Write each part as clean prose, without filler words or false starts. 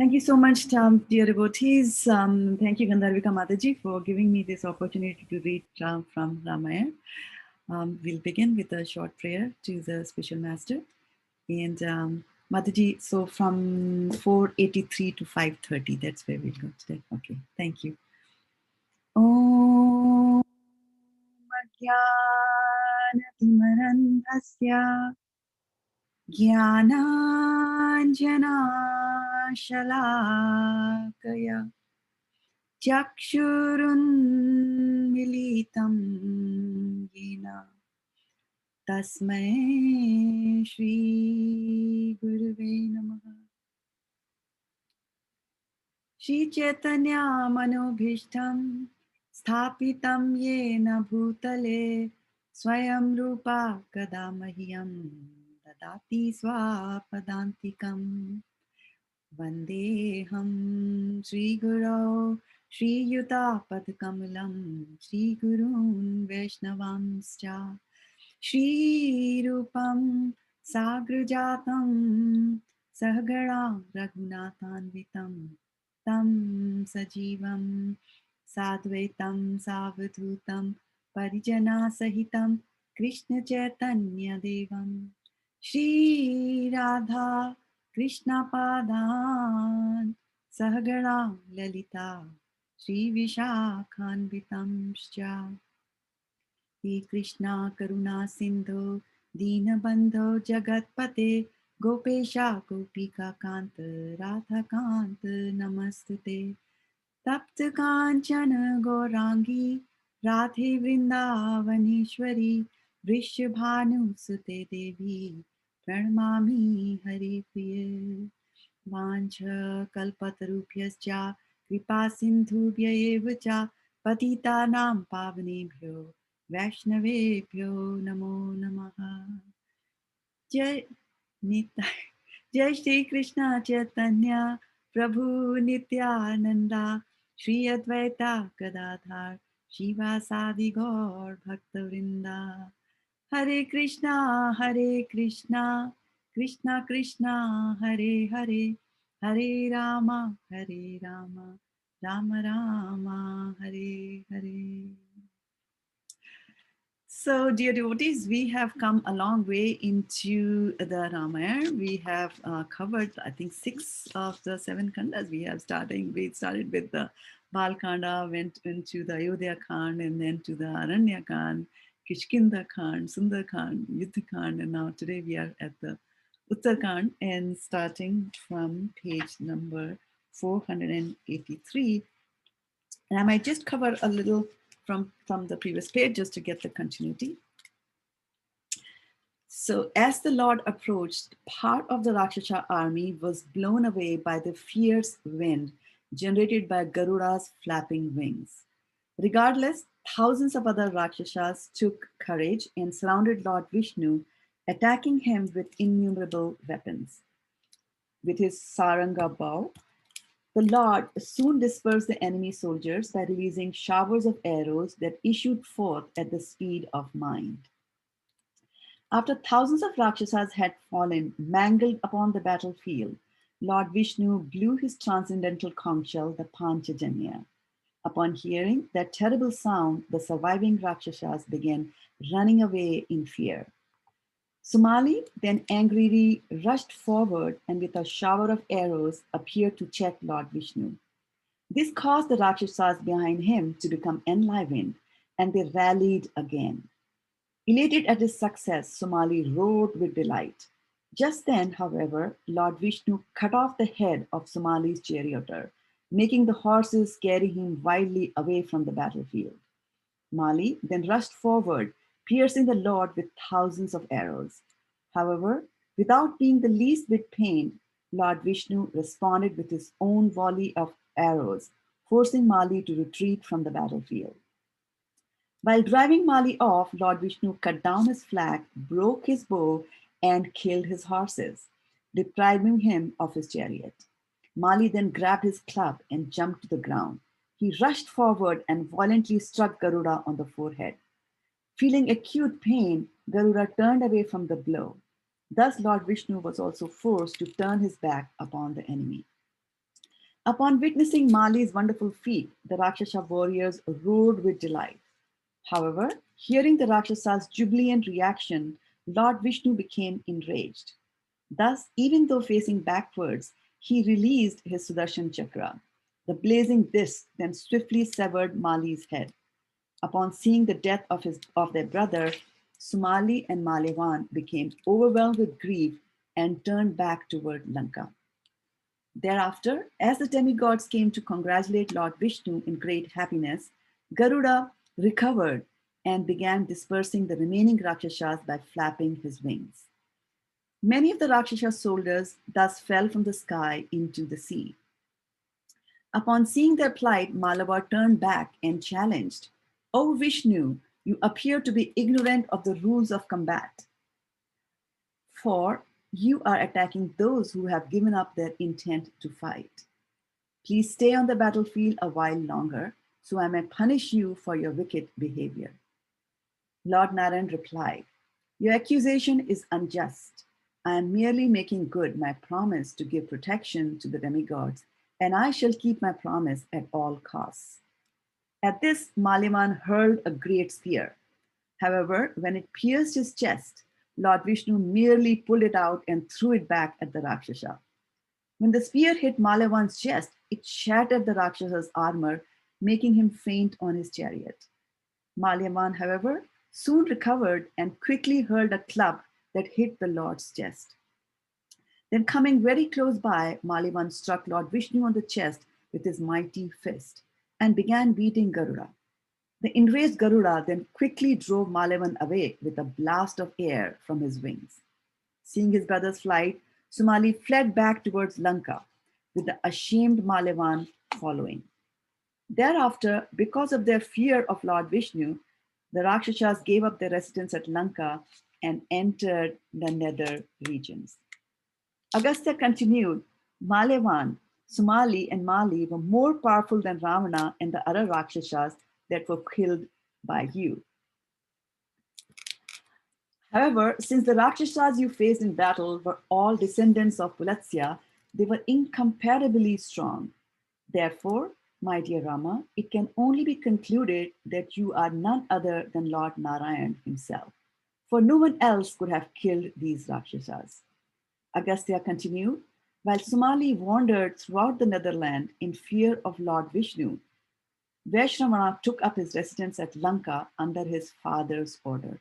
Thank you so much, dear devotees. Thank you, Gandharvika Mataji, for giving me this opportunity to read from Ramayana. We'll begin with a short prayer to the special master. And Mataji, so from 483 to 530, that's where we'll go today. Okay, thank you. Om Ajnanatimarandhasya Jnananjanashalakaya Chakshurunmilitam Yena Tasmai Shri Gurave Namaha. Shri Chaitanya Manobhishtam Sthapitam Yena Bhutale Swayam Rupa Kadamahyam Dadati Swapadantikam Vandeham Sri Guru Sri Yuta Padkamalam Sri Gurun Vaishnavamscha Shri Rupam Sagrajatam Sahagara Raghunathanvitam Tam Sajivam Sadvaitam Savadhutam Parijana Sahitam Krishna Chaitanya Devam Shri Radha Krishna Padan Sahagara Lalita Shri Vishakhanvitamscha He Krishna Karuna Sindhu Dinabandho Jagatpate Gopesha Gopika Kanta Radha Kanta Namastute Tapta Kanchana Gorangi Radhe Vrindavaneshwari Vrishabhanu Sute Devi Pranamami Hari Priya Vancha Kalpatarubhyascha Kripa Sindhubhya eva cha Patitanam Pavanebhyo Vaishnavebhyo Namo Namaha Jai Nitai Jai Shri Krishna Chaitanya Prabhu Nityananda Shri Advaita Gadadhar Shivasadi Gaur Bhaktavrinda Hare Krishna Krishna Krishna Hare Hare Hare Rama Rama Rama Hare Hare. So, dear devotees, we have come a long way into the Ramayana. We have covered, I think, 6 of the 7 khandas. We started with the Bal Kanda, went into the Ayodhya Kand, and then to the Aranya Kand, Kishkinda Kand, Sundar Kand, Yuddha Kand, and now today we are at the Uttarakhand and starting from page number 483. And I might just cover a little from the previous page just to get the continuity. So as the Lord approached, part of the Rakshasa army was blown away by the fierce wind generated by Garuda's flapping wings. Regardless, thousands of other Rakshasas took courage and surrounded Lord Vishnu, attacking him with innumerable weapons. With his Saranga bow, the Lord soon dispersed the enemy soldiers by releasing showers of arrows that issued forth at the speed of mind. After thousands of Rakshasas had fallen, mangled upon the battlefield, Lord Vishnu blew his transcendental conch shell, the Panchajanya. Upon hearing that terrible sound, the surviving Rakshasas began running away in fear. Sumali then angrily rushed forward and with a shower of arrows appeared to check Lord Vishnu. This caused the Rakshasas behind him to become enlivened, and they rallied again. Elated at his success, Somali roared with delight. Just then, however, Lord Vishnu cut off the head of Somali's charioteer, making the horses carry him wildly away from the battlefield. Mali then rushed forward, piercing the Lord with thousands of arrows. However, without being the least bit pained, Lord Vishnu responded with his own volley of arrows, forcing Mali to retreat from the battlefield. While driving Mali off, Lord Vishnu cut down his flag, broke his bow, and killed his horses, depriving him of his chariot. Mali then grabbed his club and jumped to the ground. He rushed forward and violently struck Garuda on the forehead. Feeling acute pain, Garuda turned away from the blow. Thus, Lord Vishnu was also forced to turn his back upon the enemy. Upon witnessing Mali's wonderful feat, the Rakshasa warriors roared with delight. However, hearing the Rakshasa's jubilant reaction, Lord Vishnu became enraged. Thus, even though facing backwards, he released his Sudarshan Chakra. The blazing disc then swiftly severed Mali's head. Upon seeing the death of their brother, Sumali and Malevan became overwhelmed with grief and turned back toward Lanka. Thereafter, as the demigods came to congratulate Lord Vishnu in great happiness, Garuda recovered and began dispersing the remaining Rakshasas by flapping his wings. Many of the Rakshasa soldiers thus fell from the sky into the sea. Upon seeing their plight, Malava turned back and challenged, "O Vishnu, you appear to be ignorant of the rules of combat, for you are attacking those who have given up their intent to fight. Please stay on the battlefield a while longer, so I may punish you for your wicked behavior." Lord Narayan replied, "Your accusation is unjust. I am merely making good my promise to give protection to the demigods, and I shall keep my promise at all costs." At this, Maliman hurled a great spear. However, when it pierced his chest, Lord Vishnu merely pulled it out and threw it back at the Rakshasa. When the spear hit Malevan's chest, it shattered the Rakshasa's armor, making him faint on his chariot. Malevan, however, soon recovered and quickly hurled a club that hit the Lord's chest. Then, coming very close by, Malevan struck Lord Vishnu on the chest with his mighty fist and began beating Garuda. The enraged Garuda then quickly drove Malevan away with a blast of air from his wings. Seeing his brother's flight, Sumali fled back towards Lanka, with the ashamed Malevan following. Thereafter, because of their fear of Lord Vishnu, the Rakshasas gave up their residence at Lanka and entered the nether regions. Agastya continued, "Malevan, Sumali, and Mali were more powerful than Ravana and the other Rakshasas that were killed by you. However, since the Rakshasas you faced in battle were all descendants of Pulatsya, they were incomparably strong. Therefore, my dear Rama, it can only be concluded that you are none other than Lord Narayan himself, for no one else could have killed these Rakshasas." Agastya continued, "While Sumali wandered throughout the Netherland in fear of Lord Vishnu, Vaishravana took up his residence at Lanka under his father's order.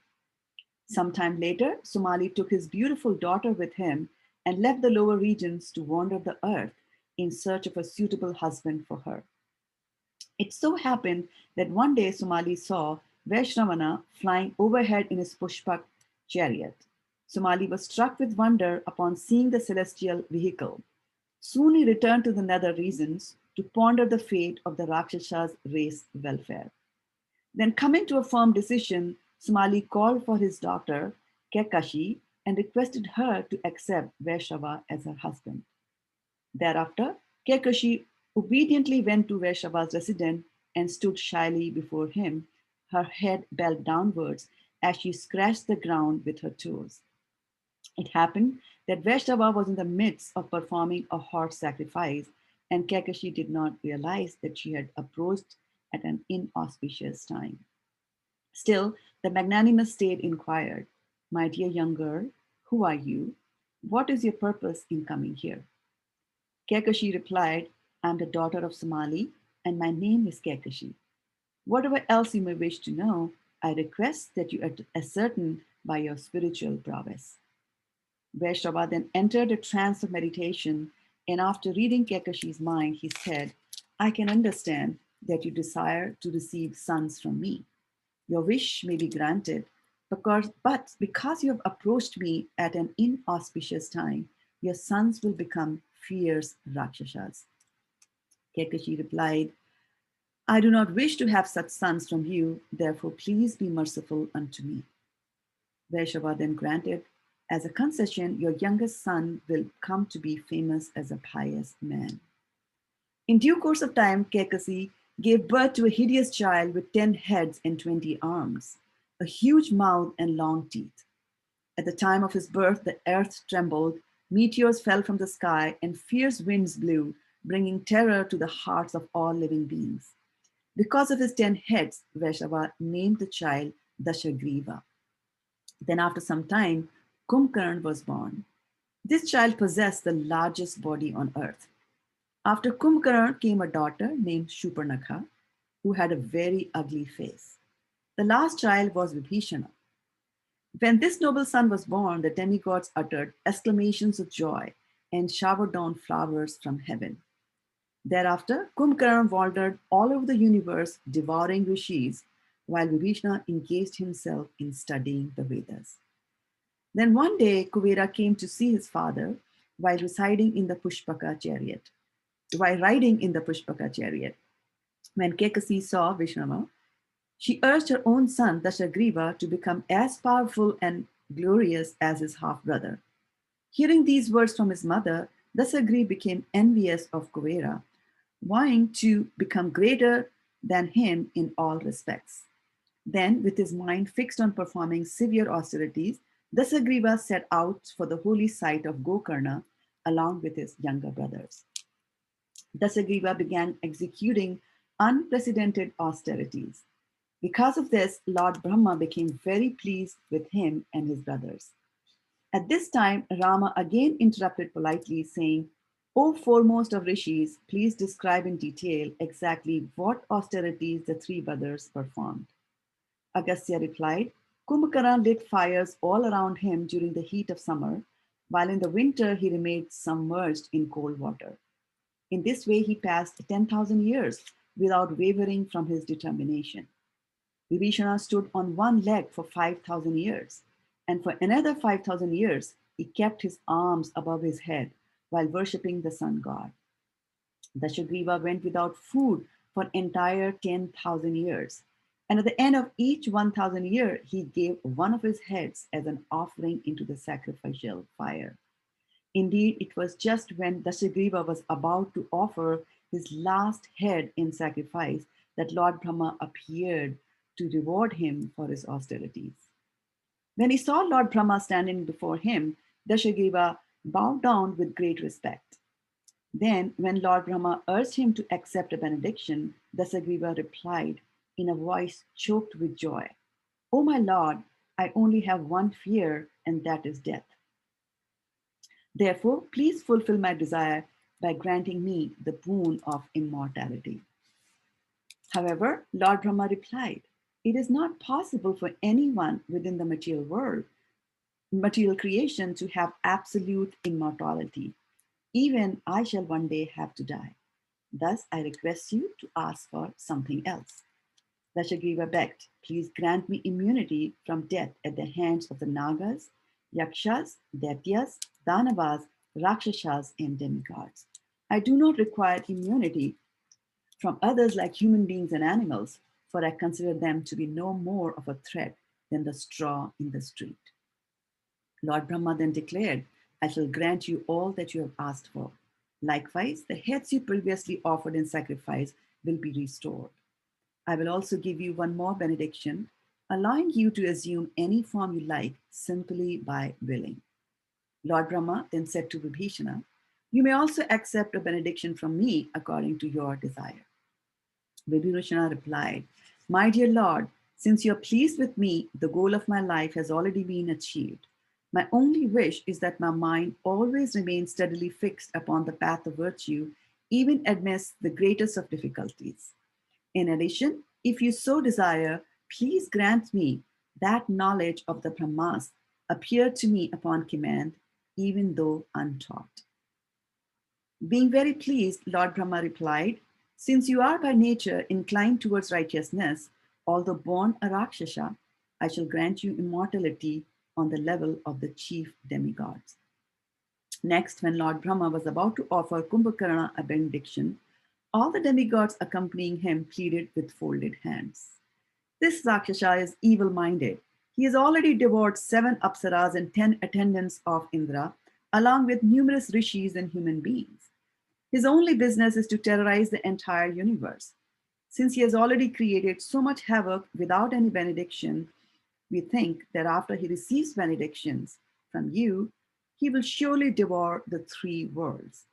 Sometime later, Sumali took his beautiful daughter with him and left the lower regions to wander the earth in search of a suitable husband for her. It so happened that one day Sumali saw Vaishravana flying overhead in his Pushpak chariot. Sumali was struck with wonder upon seeing the celestial vehicle. Soon he returned to the nether regions to ponder the fate of the Rakshasas' race welfare. Then, coming to a firm decision, Sumali called for his daughter, Kekashi, and requested her to accept Vaishrava as her husband. Thereafter, Kekashi obediently went to Vaishrava's residence and stood shyly before him, her head bent downwards as she scratched the ground with her toes. It happened that Vaishrava was in the midst of performing a horse sacrifice, and Kekashi did not realize that she had approached at an inauspicious time. Still, the magnanimous state inquired, "My dear young girl, who are you? What is your purpose in coming here?" Kekashi replied, "I am the daughter of Somali, and my name is Kekashi. Whatever else you may wish to know, I request that you ascertain by your spiritual prowess." Vaishrava then entered a trance of meditation, and after reading Kekashi's mind, he said, "I can understand that you desire to receive sons from me. Your wish may be granted, but because you have approached me at an inauspicious time, your sons will become fierce Rakshasas." Kekashi replied, "I do not wish to have such sons from you, therefore please be merciful unto me." Vaishrava then granted, "As a concession, your youngest son will come to be famous as a pious man." In due course of time, Kekasi gave birth to a hideous child with 10 heads and 20 arms, a huge mouth and long teeth. At the time of his birth, the earth trembled, meteors fell from the sky, and fierce winds blew, bringing terror to the hearts of all living beings. Because of his 10 heads, Vaishava named the child Dashagriva. Then, after some time, Kumbhakarna was born. This child possessed the largest body on earth. After Kumbhakarna came a daughter named Shurpanakha, who had a very ugly face. The last child was Vibhishana. When this noble son was born, the demigods uttered exclamations of joy and showered down flowers from heaven. Thereafter, Kumbhakarna wandered all over the universe, devouring rishis, while Vibhishana engaged himself in studying the Vedas. Then one day, Kuvera came to see his father while residing in the Pushpaka chariot. While riding in the Pushpaka chariot, when Kekasi saw Vishnava, she urged her own son Dashagriva to become as powerful and glorious as his half brother. Hearing these words from his mother, Dasagri became envious of Kuvera, wanting to become greater than him in all respects. Then, with his mind fixed on performing severe austerities, Dasagriva set out for the holy site of Gokarna along with his younger brothers. Dasagriva began executing unprecedented austerities. Because of this, Lord Brahma became very pleased with him and his brothers. At this time, Rama again interrupted politely, saying, O foremost of rishis, please describe in detail exactly what austerities the three brothers performed. Agastya replied, Kumbhakarna lit fires all around him during the heat of summer, while in the winter he remained submerged in cold water. In this way, he passed 10,000 years without wavering from his determination. Vibhishana stood on one leg for 5,000 years, and for another 5,000 years, he kept his arms above his head while worshipping the sun god. Dashagriva went without food for entire 10,000 years, and at the end of each 1,000 year, he gave one of his heads as an offering into the sacrificial fire. Indeed, it was just when Dashagriva was about to offer his last head in sacrifice that Lord Brahma appeared to reward him for his austerities. When he saw Lord Brahma standing before him, Dashagriva bowed down with great respect. Then, when Lord Brahma urged him to accept a benediction, Dasagriva replied in a voice choked with joy, O my Lord, I only have one fear, and that is death. Therefore, please fulfill my desire by granting me the boon of immortality. However, Lord Brahma replied, it is not possible for anyone within the material creation to have absolute immortality. Even I shall one day have to die. Thus, I request you to ask for something else. Dashagriva begged, please grant me immunity from death at the hands of the Nagas, Yakshas, Daityas, Danavas, Rakshasas, and demigods. I do not require immunity from others like human beings and animals, for I consider them to be no more of a threat than the straw in the street. Lord Brahma then declared, I shall grant you all that you have asked for. Likewise, the heads you previously offered in sacrifice will be restored. I will also give you one more benediction, allowing you to assume any form you like simply by willing. Lord Brahma then said to Vibhishana, you may also accept a benediction from me according to your desire. Vibhishana replied, my dear Lord, since you are pleased with me, the goal of my life has already been achieved. My only wish is that my mind always remains steadily fixed upon the path of virtue, even amidst the greatest of difficulties. In addition, if you so desire, please grant me that knowledge of the Brahmas appeared to me upon command, even though untaught. Being very pleased, Lord Brahma replied, since you are by nature inclined towards righteousness, although born a Rakshasa, I shall grant you immortality on the level of the chief demigods. Next, when Lord Brahma was about to offer Kumbhakarna a benediction, all the demigods accompanying him pleaded with folded hands. This Rakshasa is evil-minded. He has already devoured 7 apsaras and 10 attendants of Indra, along with numerous rishis and human beings. His only business is to terrorize the entire universe. Since he has already created so much havoc without any benediction, we think that after he receives benedictions from you, he will surely devour the 3 worlds.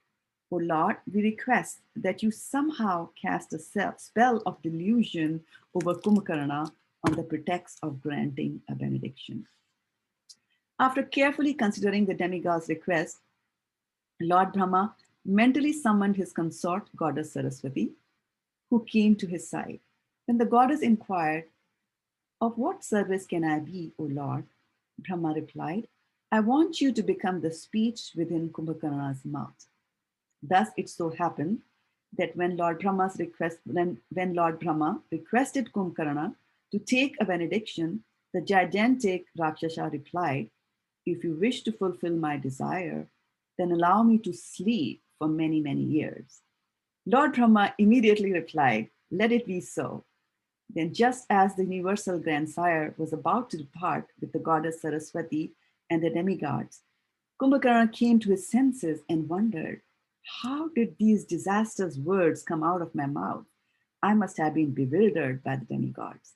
O Lord, we request that you somehow cast a spell of delusion over Kumbhakarna on the pretext of granting a benediction. After carefully considering the demigod's request, Lord Brahma mentally summoned his consort, goddess Saraswati, who came to his side. When the goddess inquired, "Of what service can I be, O Lord?" Brahma replied, "I want you to become the speech within Kumbhakarna's mouth." Thus it so happened that when when Lord Brahma requested Kumbhakarna to take a benediction, the gigantic Rakshasa replied, "If you wish to fulfill my desire, then allow me to sleep for many, many years." Lord Brahma immediately replied, "Let it be so." Then, just as the universal grandsire was about to depart with the goddess Saraswati and the demigods, Kumbhakarna came to his senses and wondered, "How did these disastrous words come out of my mouth? I must have been bewildered by the demigods."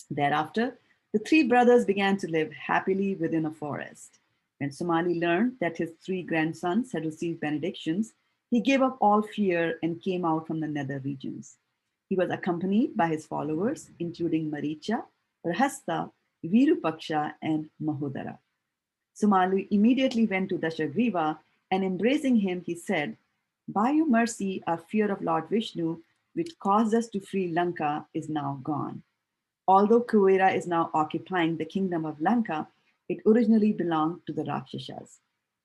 Thereafter, the three brothers began to live happily within a forest. When Somali learned that his three grandsons had received benedictions, he gave up all fear and came out from the nether regions. He was accompanied by his followers, including Maricha, Prahasta, Virupaksha, and Mahodara. Sumalu immediately went to Dashagriva and embracing him, he said, "By your mercy, our fear of Lord Vishnu, which caused us to flee Lanka, is now gone. Although Kuvera is now occupying the kingdom of Lanka, it originally belonged to the Rakshasas.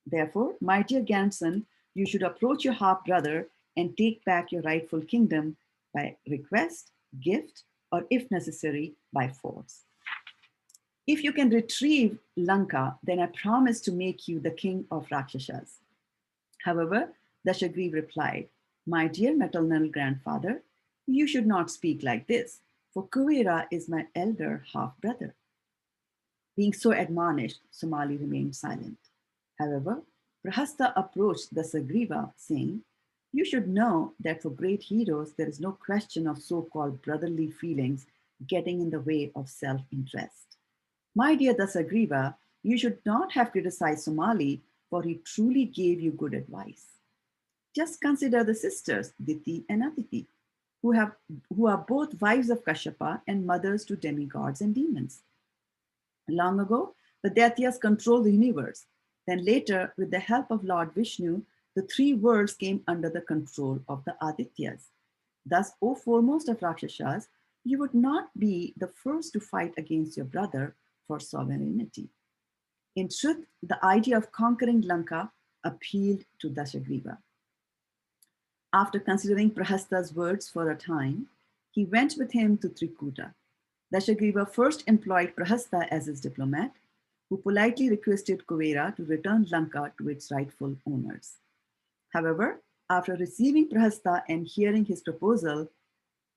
Therefore, my dear grandson, you should approach your half brother and take back your rightful kingdom by request, gift, or if necessary, by force. If you can retrieve Lanka, then I promise to make you the king of Rakshasas." However, Dashagriv replied, "My dear maternal grandfather, you should not speak like this, for Kuvera is my elder half brother." Being so admonished, Somali remained silent. However, Prahasta approached Dasagriva, saying, "You should know that for great heroes, there is no question of so called brotherly feelings getting in the way of self interest. My dear Dasagriva, you should not have criticized Somali, for he truly gave you good advice. Just consider the sisters, Diti and Aditi, who are both wives of Kashyapa and mothers to demigods and demons. Long ago, the Daityas controlled the universe. Then later, with the help of Lord Vishnu, the three worlds came under the control of the Adityas. Thus, O foremost of Rakshasas, you would not be the first to fight against your brother for sovereignty." In truth, the idea of conquering Lanka appealed to Dashagriva. After considering Prahasta's words for a time, he went with him to Trikuta. Dashagriva first employed Prahasta as his diplomat, who politely requested Kuvera to return Lanka to its rightful owners. However, after receiving Prahasta and hearing his proposal,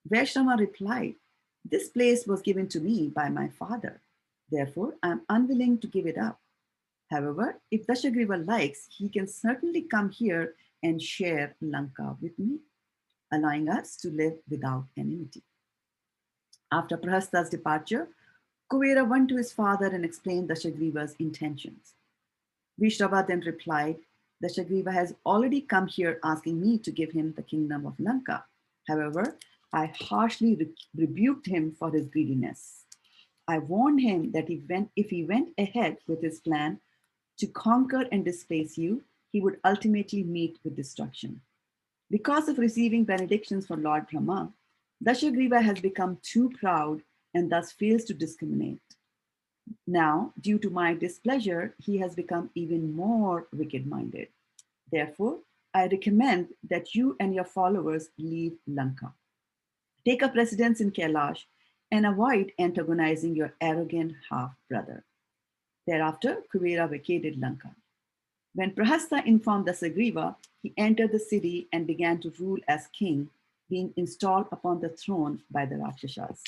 Vaishrama replied, "This place was given to me by my father. Therefore, I am unwilling to give it up. However, if Dashagriva likes, he can certainly come here and share Lanka with me, allowing us to live without enmity." After Prahasta's departure, Kuvera went to his father and explained Dashagriva's intentions. Vishrava then replied, "Dashagriva has already come here asking me to give him the kingdom of Lanka. However, I harshly rebuked him for his greediness. I warned him that if he went ahead with his plan to conquer and displace you, he would ultimately meet with destruction. Because of receiving benedictions from Lord Brahma, Dashagriva has become too proud and thus fails to discriminate. Now, due to my displeasure, he has become even more wicked-minded. Therefore, I recommend that you and your followers leave Lanka. Take up residence in Kailash and avoid antagonizing your arrogant half-brother." Thereafter, Kuvera vacated Lanka. When Prahasta informed Dasagriva, he entered the city and began to rule as king, being installed upon the throne by the Rakshasas.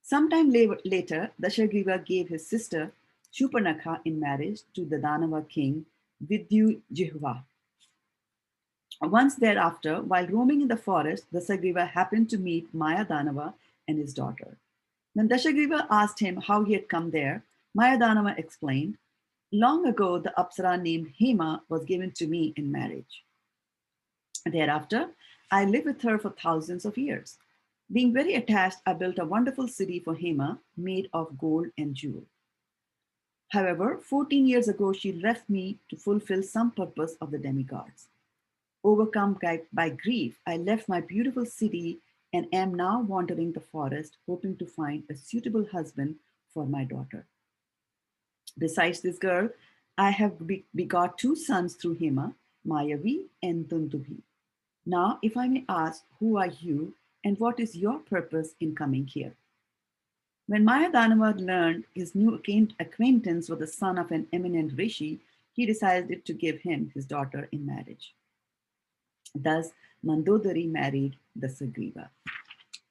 Sometime later, Dashagriva gave his sister Shupanakha in marriage to the Danava king Vidyujihva. Once thereafter, while roaming in the forest, Dasagriva happened to meet Maya Danava and his daughter. When Dashagriva asked him how he had come there, Maya Danava explained, "Long ago, the Apsara named Hema was given to me in marriage. Thereafter, I lived with her for thousands of years. Being very attached, I built a wonderful city for Hema made of gold and jewel. However, 14 years ago, she left me to fulfill some purpose of the demigods. Overcome by grief, I left my beautiful city and am now wandering the forest, hoping to find a suitable husband for my daughter. Besides this girl, I have begot two sons through Hema, Mayavi and Dundubi. Now, if I may ask, who are you and what is your purpose in coming here? When Mayadanava learned his new acquaintance was the son of an eminent rishi, he decided to give him his daughter in marriage. Thus, Mandodari married Dasagriva.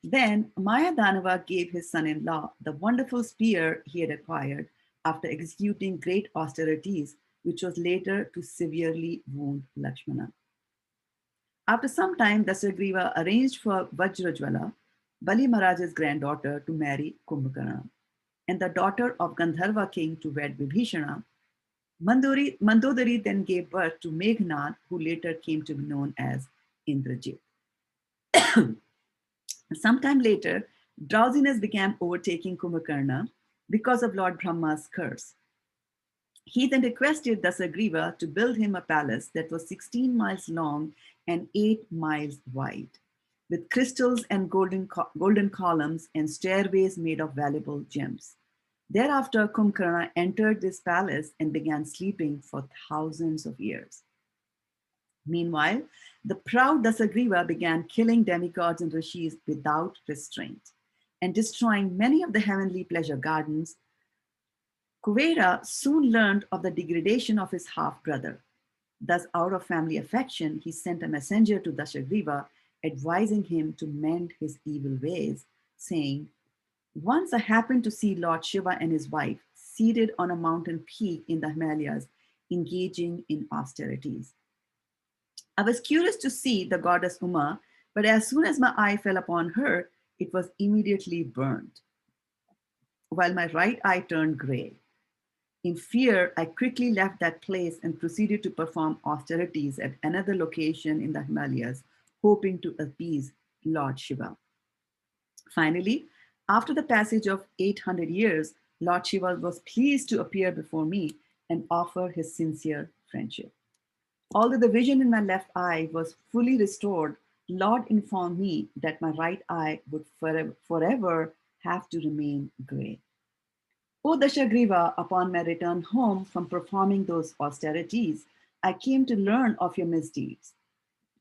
Then Mayadanava gave his son-in-law the wonderful spear he had acquired after executing great austerities, which was later to severely wound Lakshmana. After some time, Dasagriva arranged for Vajrajwala, Bali Maharaj's granddaughter, to marry Kumbhakarna, and the daughter of Gandharva king to wed Vibhishana. Mandodari then gave birth to Meghnad, who later came to be known as Indrajit. Sometime later, drowsiness began overtaking Kumbhakarna because of Lord Brahma's curse. He then requested Dasagriva to build him a palace that was 16 miles long and 8 miles wide, with crystals and golden columns and stairways made of valuable gems. Thereafter, Kumbhakarna entered this palace and began sleeping for thousands of years. Meanwhile, the proud Dasagriva began killing demigods and rishis without restraint and destroying many of the heavenly pleasure gardens. Kuvera soon learned of the degradation of his half-brother. Thus, out of family affection, he sent a messenger to Dasagriva, advising him to mend his evil ways, saying, "Once I happened to see Lord Shiva and his wife seated on a mountain peak in the Himalayas, engaging in austerities. I was curious to see the goddess Uma, but as soon as my eye fell upon her, it was immediately burned, while my right eye turned gray. In fear, I quickly left that place and proceeded to perform austerities at another location in the Himalayas, hoping to appease Lord Shiva. Finally, after the passage of 800 years, Lord Shiva was pleased to appear before me and offer his sincere friendship. Although the vision in my left eye was fully restored, Lord informed me that my right eye would forever have to remain gray. O Dashagriva, upon my return home from performing those austerities, I came to learn of your misdeeds.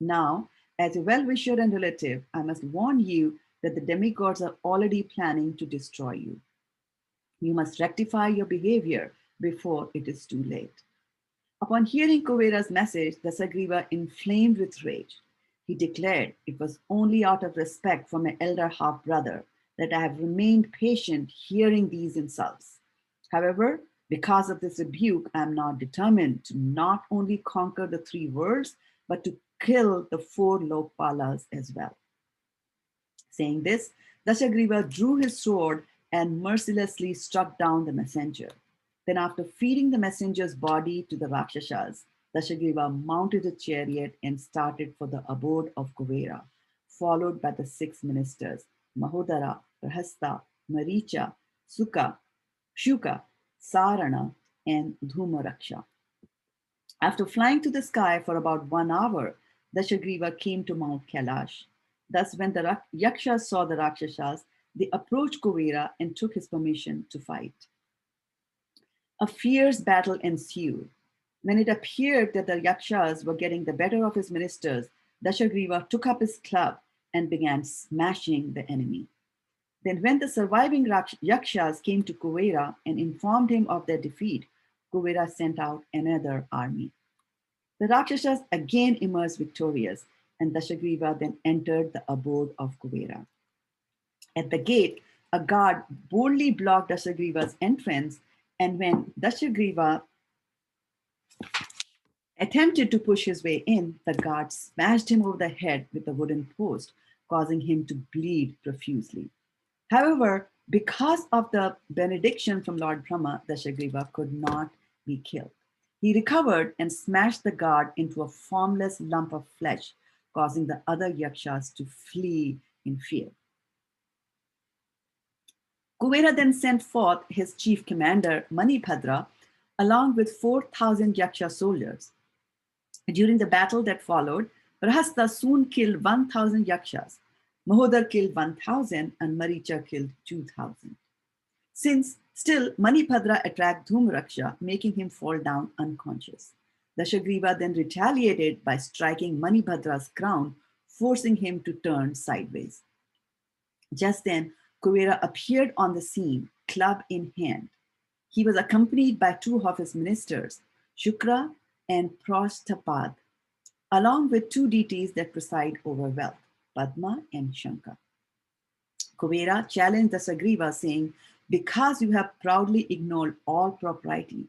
Now, as a well-wisher and relative, I must warn you that the demigods are already planning to destroy you. You must rectify your behavior before it is too late." Upon hearing Kuvera's message, Dasagriva inflamed with rage. He declared it was only out of respect for my elder half-brother that I have remained patient hearing these insults. However, because of this rebuke, I am now determined to not only conquer the 3 worlds, but to kill the 4 Lokpalas as well. Saying this, Dashagriva drew his sword and mercilessly struck down the messenger. Then, after feeding the messenger's body to the Rakshasas, Dashagriva mounted a chariot and started for the abode of Kuvera, followed by the 6 ministers, Mahodara, Rahasta, Maricha, Shuka, Sarana, and Dhumaraksha. After flying to the sky for about 1 hour, Dashagriva came to Mount Kailash. Thus, when the Yakshas saw the Rakshasas, they approached Kuvera and took his permission to fight. A fierce battle ensued. When it appeared that the Yakshas were getting the better of his ministers, Dashagriva took up his club and began smashing the enemy. Then, when the surviving Yakshas came to Kuvera and informed him of their defeat, Kuvera sent out another army. The Rakshasas again emerged victorious, and Dashagriva then entered the abode of Kuvera. At the gate, a guard boldly blocked Dashagriva's entrance, and when Dashagriva attempted to push his way in, the guard smashed him over the head with a wooden post, causing him to bleed profusely. However, because of the benediction from Lord Brahma, Dashagriva could not be killed. He recovered and smashed the guard into a formless lump of flesh, causing the other yakshas to flee in fear. Kuvera then sent forth his chief commander, Manibhadra, along with 4,000 yaksha soldiers. During the battle that followed, Prahasta soon killed 1,000 yakshas. Mahodar killed 1,000 and Maricha killed 2,000. Since still Manibhadra attacked Dhumraksha, making him fall down unconscious. Dashagriva then retaliated by striking Manibhadra's crown, forcing him to turn sideways. Just then, Kuvera appeared on the scene, club in hand. He was accompanied by two of his ministers, Shukra and Prasthapad, along with two deities that preside over wealth, Padma and Shankha. Kuvera challenged Dasagriva, saying, "Because you have proudly ignored all propriety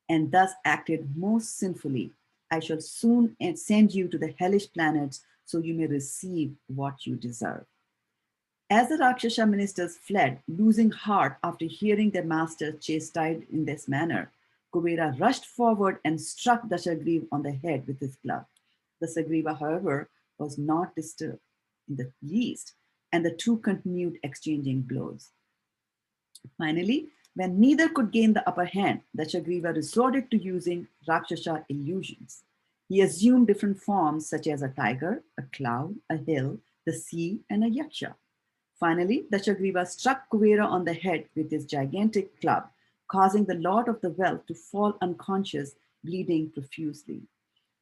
and thus acted most sinfully, I shall soon send you to the hellish planets so you may receive what you deserve." As the Rakshasa ministers fled, losing heart after hearing their master chastised in this manner, Kuvera rushed forward and struck Dasagriva on the head with his club. Dasagriva, however, was not disturbed in the least, and the two continued exchanging blows. Finally, when neither could gain the upper hand, Dasagriva resorted to using Rakshasa illusions. He assumed different forms such as a tiger, a cloud, a hill, the sea, and a yaksha. Finally, Dasagriva struck Kuvera on the head with his gigantic club, causing the lord of the well to fall unconscious, bleeding profusely.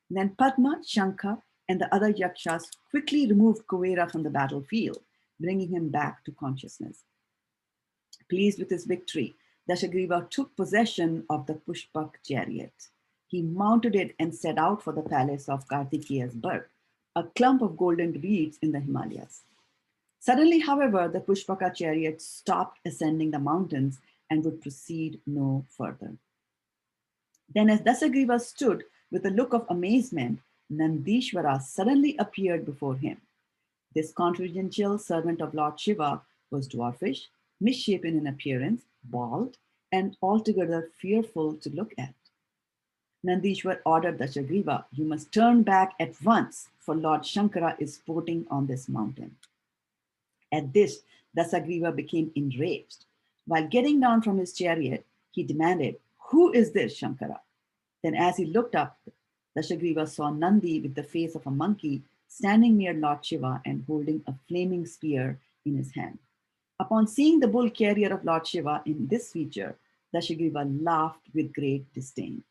Then Padma, Shankha, and the other yakshas quickly removed Kuvera from the battlefield, bringing him back to consciousness. Pleased with his victory, Dasagriva took possession of the Pushpak chariot. He mounted it and set out for the palace of Kartikeya's birth, a clump of golden reeds in the Himalayas. Suddenly, however, the Pushpaka chariot stopped ascending the mountains and would proceed no further. Then, as Dasagriva stood with a look of amazement, Nandishvara suddenly appeared before him. This confidential servant of Lord Shiva was dwarfish, misshapen in appearance, bald, and altogether fearful to look at. Nandishwar ordered Dasagriva, "You must turn back at once, for Lord Shankara is sporting on this mountain." At this, Dasagriva became enraged. While getting down from his chariot, he demanded, "Who is this Shankara?" Then, as he looked up, Dasagriva saw Nandi with the face of a monkey standing near Lord Shiva and holding a flaming spear in his hand. Upon seeing the bull carrier of Lord Shiva in this feature, Dasagriva laughed with great disdain.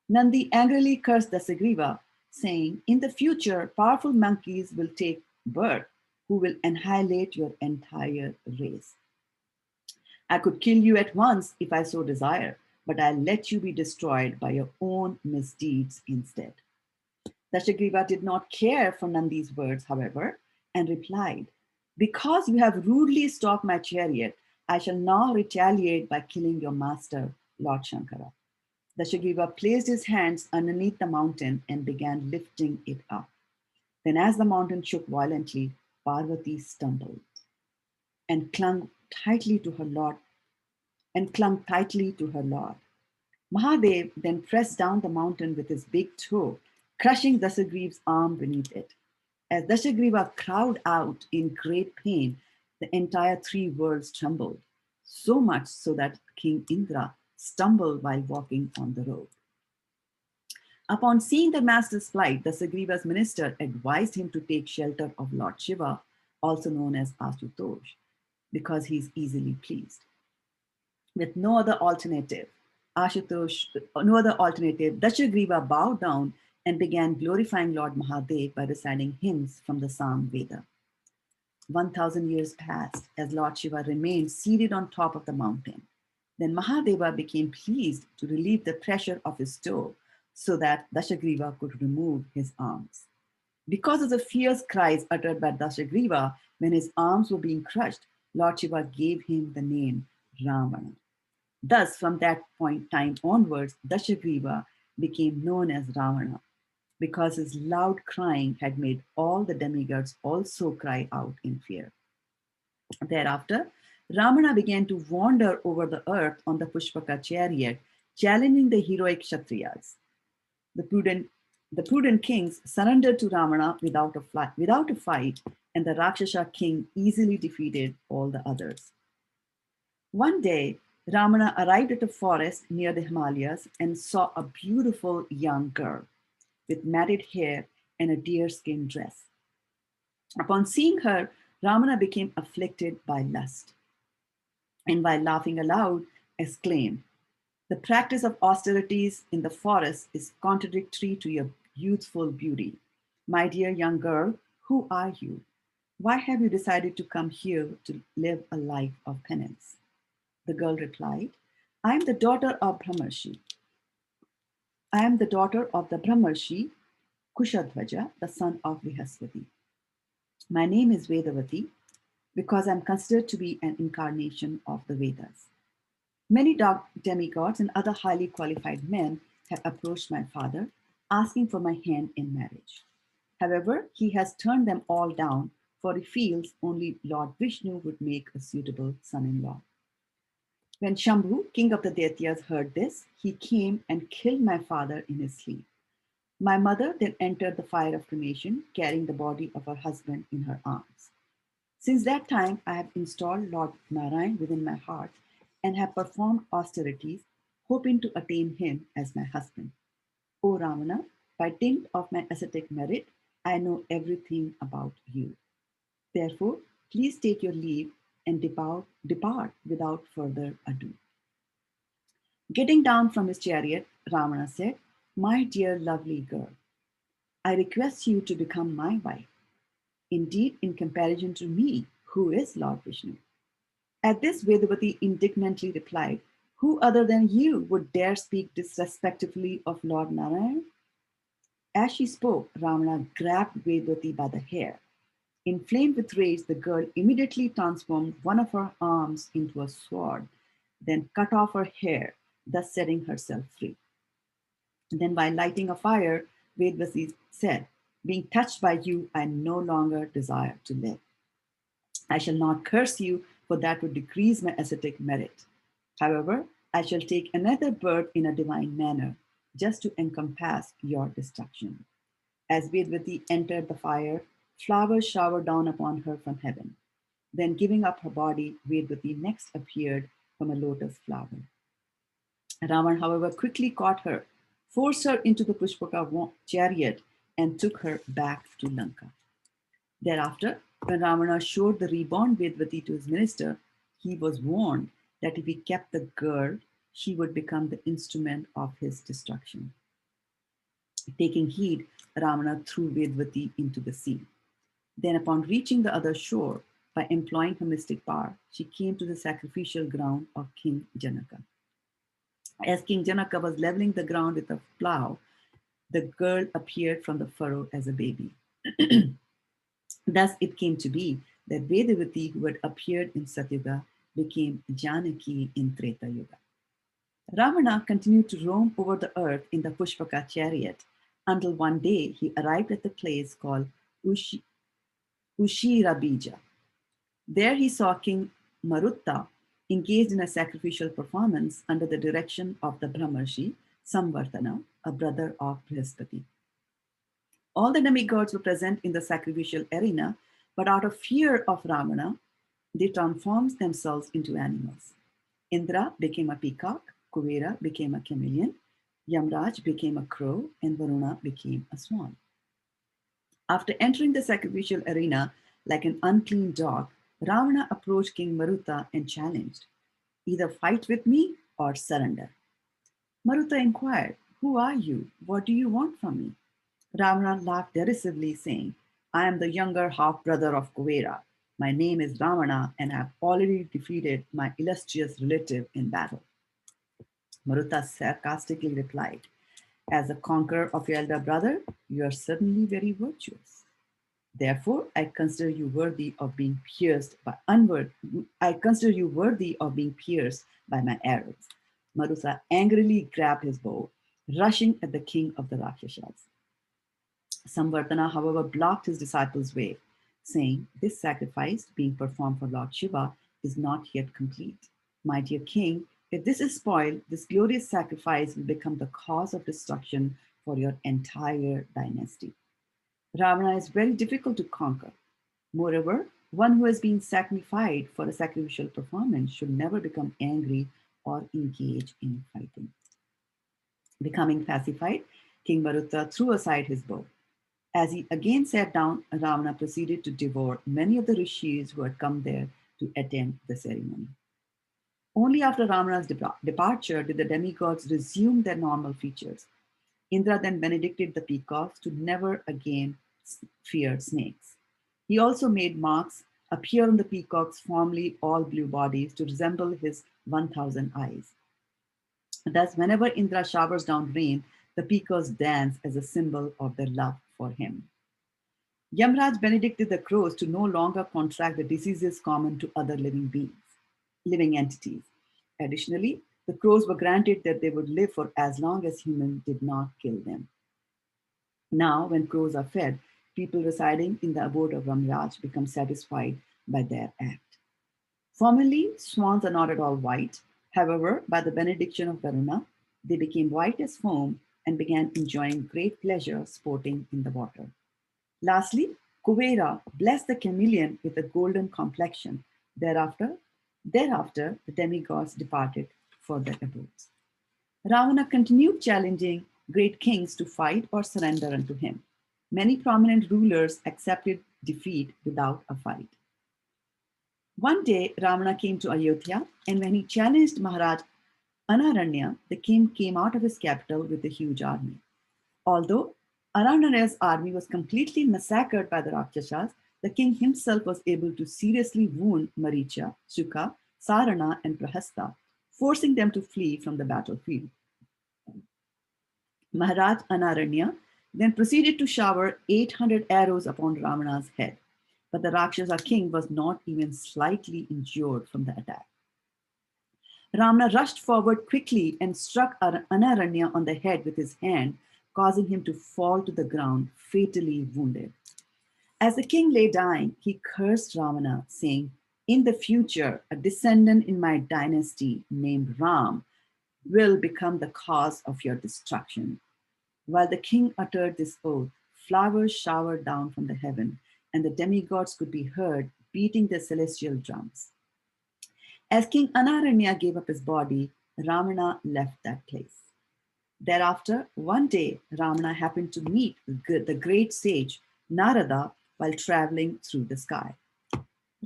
Nandi angrily cursed Dasagriva, saying, "In the future, powerful monkeys will take birth who will annihilate your entire race. I could kill you at once if I so desire, but I'll let you be destroyed by your own misdeeds instead." Dasagriva did not care for Nandi's words, however, and replied, "Because you have rudely stopped my chariot, I shall now retaliate by killing your master, Lord Shankara." Dasagriva placed his hands underneath the mountain and began lifting it up. Then, as the mountain shook violently, Parvati stumbled and clung tightly to her lord. Mahadev then pressed down the mountain with his big toe, crushing Dasagriva's arm beneath it. As Dasagriva cried out in great pain, the entire three worlds trembled, so much so that King Indra stumbled while walking on the road. Upon seeing the master's plight, Dasagriva's minister advised him to take shelter of Lord Shiva, also known as Ashutosh, because he is easily pleased. With no other alternative, Dasagriva bowed down and began glorifying Lord Mahadev by reciting hymns from the Sam Veda. 1,000 years passed as Lord Shiva remained seated on top of the mountain. Then Mahadeva became pleased to relieve the pressure of his toe so that Dasagriva could remove his arms. Because of the fierce cries uttered by Dasagriva when his arms were being crushed, Lord Shiva gave him the name Ravana. Thus, from that point time onwards, Dasagriva became known as Ravana, because his loud crying had made all the demigods also cry out in fear. Thereafter, Ravana began to wander over the earth on the Pushpaka chariot, challenging the heroic Kshatriyas. The prudent The prudent kings surrendered to Ravana without a fight, and the Rakshasa king easily defeated all the others. One day, Ramana arrived at a forest near the Himalayas and saw a beautiful young girl with matted hair and a deerskin dress. Upon seeing her, Ramana became afflicted by lust, and while laughing aloud, exclaimed, "The practice of austerities in the forest is contradictory to your youthful beauty. My dear young girl, who are you? Why have you decided to come here to live a life of penance?" The girl replied, "I am the daughter of Brahmarshi. I am the daughter of the Brahmarshi Kushadhvaja, the son of Brihaspati. My name is Vedavati because I'm considered to be an incarnation of the Vedas. Many demigods and other highly qualified men have approached my father asking for my hand in marriage. However, he has turned them all down, for he feels only Lord Vishnu would make a suitable son in law. When Shambhu, king of the Daityas, heard this, he came and killed my father in his sleep. My mother then entered the fire of cremation, carrying the body of her husband in her arms. Since that time, I have installed Lord Narayan within my heart and have performed austerities, hoping to attain him as my husband. O Ravana, by dint of my ascetic merit, I know everything about you. Therefore, please take your leave and depart without further ado. Getting down from his chariot, Ravana said, "My dear lovely girl, I request you to become my wife. Indeed, in comparison to me, who is Lord Vishnu?" At this, Vedavati indignantly replied, "Who other than you would dare speak disrespectfully of Lord Narayan?" As she spoke, Ravana grabbed Vedavati by the hair. Inflamed with rage, the girl immediately transformed one of her arms into a sword, then cut off her hair, thus setting herself free. Then, while lighting a fire, Vedavati said, "Being touched by you, I no longer desire to live. I shall not curse you, for that would decrease my ascetic merit. However, I shall take another birth in a divine manner, just to encompass your destruction." As Vedavati entered the fire, flowers showered down upon her from heaven. Then, giving up her body, Vedavati next appeared from a lotus flower. Ravan, however, quickly caught her, forced her into the Pushpaka chariot, and took her back to Lanka. Thereafter, when Ravana showed the reborn Vedavati to his minister, he was warned that if he kept the girl, she would become the instrument of his destruction. Taking heed, Ravana threw Vedavati into the sea. Then, upon reaching the other shore, by employing her mystic power, she came to the sacrificial ground of King Janaka. As King Janaka was leveling the ground with a plow, the girl appeared from the furrow as a baby. Thus it came to be that Vedavati, who had appeared in Satyuga, became Janaki in Treta Yuga. Ravana continued to roam over the earth in the Pushpaka chariot until one day he arrived at the place called Ushirabija. There he saw King Marutta engaged in a sacrificial performance under the direction of the Brahmarshi Samvartana, a brother of Brihaspati. All the demigods were present in the sacrificial arena, but out of fear of Ravana, they transformed themselves into animals. Indra became a peacock, Kuvera became a chameleon, Yamraj became a crow, and Varuna became a swan. After entering the sacrificial arena like an unclean dog, Ravana approached King Marutta and challenged, "Either fight with me or surrender." Marutta inquired, "Who are you? What do you want from me?" Ravana laughed derisively, saying, "I am the younger half brother of Kuvera. My name is Ravana, and I have already defeated my illustrious relative in battle." Marutta sarcastically replied, "As the conqueror of your elder brother, you are certainly very virtuous. Therefore, I consider you worthy of being pierced by my arrows." Marutta angrily grabbed his bow, rushing at the king of the Rakshasas. Samvartana, however, blocked his disciples' way, saying, "This sacrifice being performed for Lord Shiva is not yet complete. My dear king, if this is spoiled, this glorious sacrifice will become the cause of destruction for your entire dynasty. Ravana is very difficult to conquer. Moreover, one who has been sacrificed for a sacrificial performance should never become angry or engage in fighting. Becoming pacified, King Maruta threw aside his bow. As he again sat down, Ravana proceeded to devour many of the rishis who had come there to attend the ceremony. Only after Ravana's departure did the demigods resume their normal features. Indra then benedicted the peacocks to never again fear snakes. He also made marks appear on the peacocks' formerly all blue bodies to resemble his 1,000 eyes. Thus, whenever Indra showers down rain, the peacocks dance as a symbol of their love for him. Yamraj benedicted the crows to no longer contract the diseases common to other living entities. Additionally, the crows were granted that they would live for as long as humans did not kill them. Now, when crows are fed, people residing in the abode of Ramraj become satisfied by their act. Formerly, swans are not at all white. However, by the benediction of Varuna, they became white as foam and began enjoying great pleasure sporting in the water. Lastly, Kuvera blessed the chameleon with a golden complexion. Thereafter, the demigods departed for their abodes. Ravana continued challenging great kings to fight or surrender unto him. Many prominent rulers accepted defeat without a fight. One day, Ravana came to Ayodhya, and when he challenged Maharaj Anaranya, the king came out of his capital with a huge army. Although Aranya's army was completely massacred by the Rakshasas, the king himself was able to seriously wound Maricha, Shuka, Sarana, and Prahasta, forcing them to flee from the battlefield. Maharaj Anaranya then proceeded to shower 800 arrows upon Ravana's head, but the Rakshasa king was not even slightly injured from the attack. Ravana rushed forward quickly and struck Anaranya on the head with his hand, causing him to fall to the ground, fatally wounded. As the king lay dying, he cursed Ravana, saying, "In the future, a descendant in my dynasty named Ram will become the cause of your destruction." While the king uttered this oath, flowers showered down from the heaven, and the demigods could be heard beating their celestial drums. As King Anaranya gave up his body, Ravana left that place. Thereafter, one day, Ravana happened to meet the great sage Narada while traveling through the sky.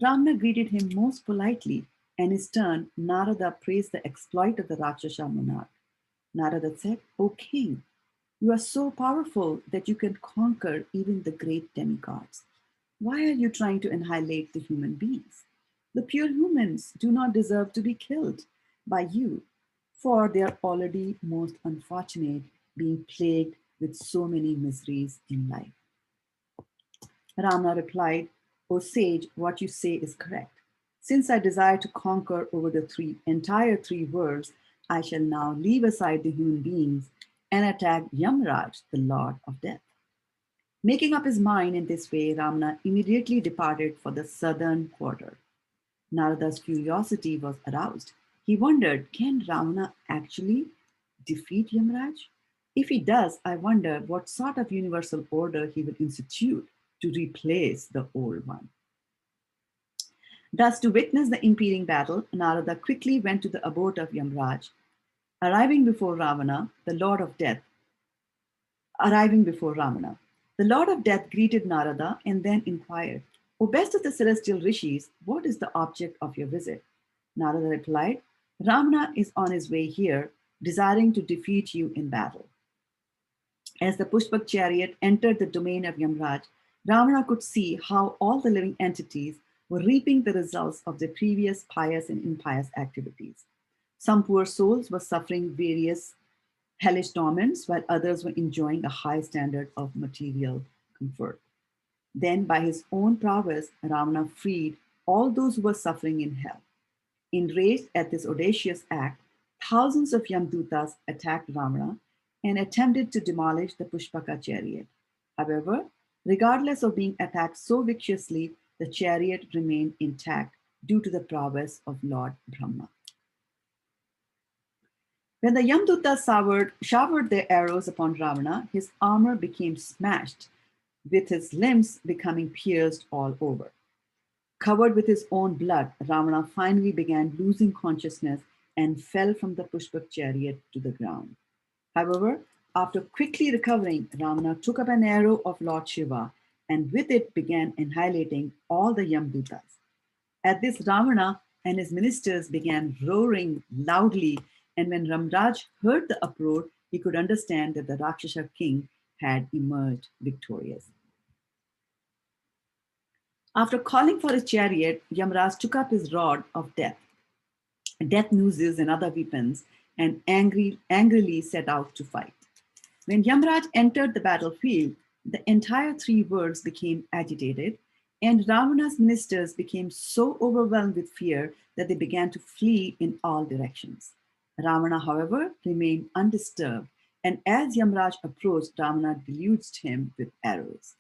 Ravana greeted him most politely, and in his turn, Narada praised the exploit of the Rakshasa monarch. Narada said, "O king, you are so powerful that you can conquer even the great demigods. Why are you trying to annihilate the human beings? The pure humans do not deserve to be killed by you, for they are already most unfortunate, being plagued with so many miseries in life." Ravana replied, "O sage, what you say is correct. Since I desire to conquer over the entire three worlds, I shall now leave aside the human beings and attack Yamraj, the Lord of Death." Making up his mind in this way, Ravana immediately departed for the southern quarter. Narada's curiosity was aroused. He wondered, can Ravana actually defeat Yamraj? If he does, I wonder what sort of universal order he will institute to replace the old one. Thus, to witness the impending battle, Narada quickly went to the abode of Yamraj. Arriving before Ravana, the Lord of Death greeted Narada and then inquired, "O best of the celestial rishis, what is the object of your visit?" Narada replied, "Ravana is on his way here, desiring to defeat you in battle." As the Pushpak chariot entered the domain of Yamraj, Ravana could see how all the living entities were reaping the results of their previous pious and impious activities. Some poor souls were suffering various hellish torments, while others were enjoying a high standard of material comfort. Then, by his own prowess, Ravana freed all those who were suffering in hell. Enraged at this audacious act, thousands of Yamdutas attacked Ravana and attempted to demolish the Pushpaka chariot. However, regardless of being attacked so viciously, the chariot remained intact due to the prowess of Lord Brahma. When the Yamdutas showered their arrows upon Ravana, his armor became smashed, with his limbs becoming pierced all over. Covered with his own blood, Ravana finally began losing consciousness and fell from the Pushpak chariot to the ground. However, after quickly recovering, Ravana took up an arrow of Lord Shiva and with it began annihilating all the Yamdutas. At this, Ravana and his ministers began roaring loudly, and when Ramraj heard the uproar, he could understand that the Rakshasa king had emerged victorious. After calling for his chariot, Yamraj took up his rod of death nooses and other weapons, and angrily set out to fight. When Yamraj entered the battlefield, the entire three worlds became agitated, and Ravana's ministers became so overwhelmed with fear that they began to flee in all directions. Ravana, however, remained undisturbed, and as Yamraj approached, Ravana deluged him with arrows.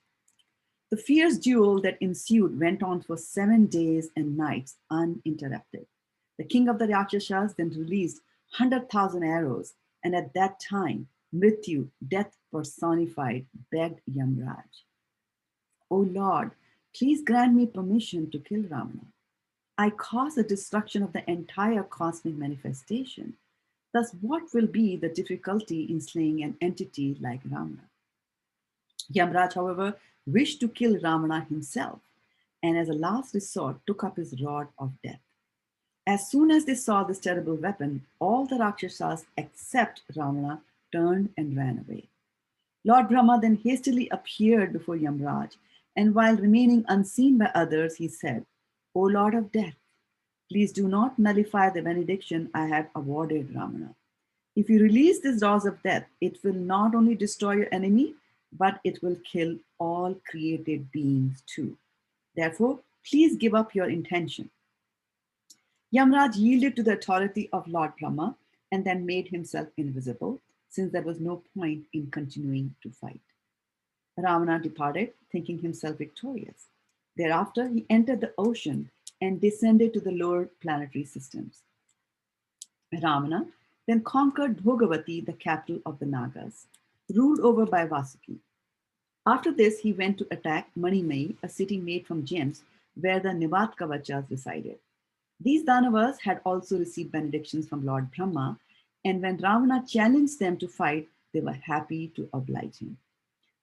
The fierce duel that ensued went on for 7 days and nights uninterrupted. The king of the Rakshasas then released 100,000 arrows, and at that time, Mrityu, death personified, begged Yamraj, "O Lord, please grant me permission to kill Ravana. I caused the destruction of the entire cosmic manifestation. Thus, what will be the difficulty in slaying an entity like Ravana?" Yamraj, however, wished to kill Ravana himself, and as a last resort took up his rod of death. As soon as they saw this terrible weapon, all the Rakshasas except Ravana turned and ran away. Lord Brahma then hastily appeared before Yamraj, and while remaining unseen by others, he said, "O Lord of Death, please do not nullify the benediction I have awarded Ravana. If you release this laws of death, it will not only destroy your enemy, but it will kill all created beings too. Therefore, please give up your intention." Yamraj yielded to the authority of Lord Brahma and then made himself invisible, since there was no point in continuing to fight. Ravana departed, thinking himself victorious. Thereafter, he entered the ocean and descended to the lower planetary systems. Ravana then conquered Bhogavati, the capital of the Nagas, ruled over by Vasuki. After this, he went to attack Manimai, a city made from gems, where the Nivatkavachas resided. These Danavas had also received benedictions from Lord Brahma, and when Ravana challenged them to fight, they were happy to oblige him.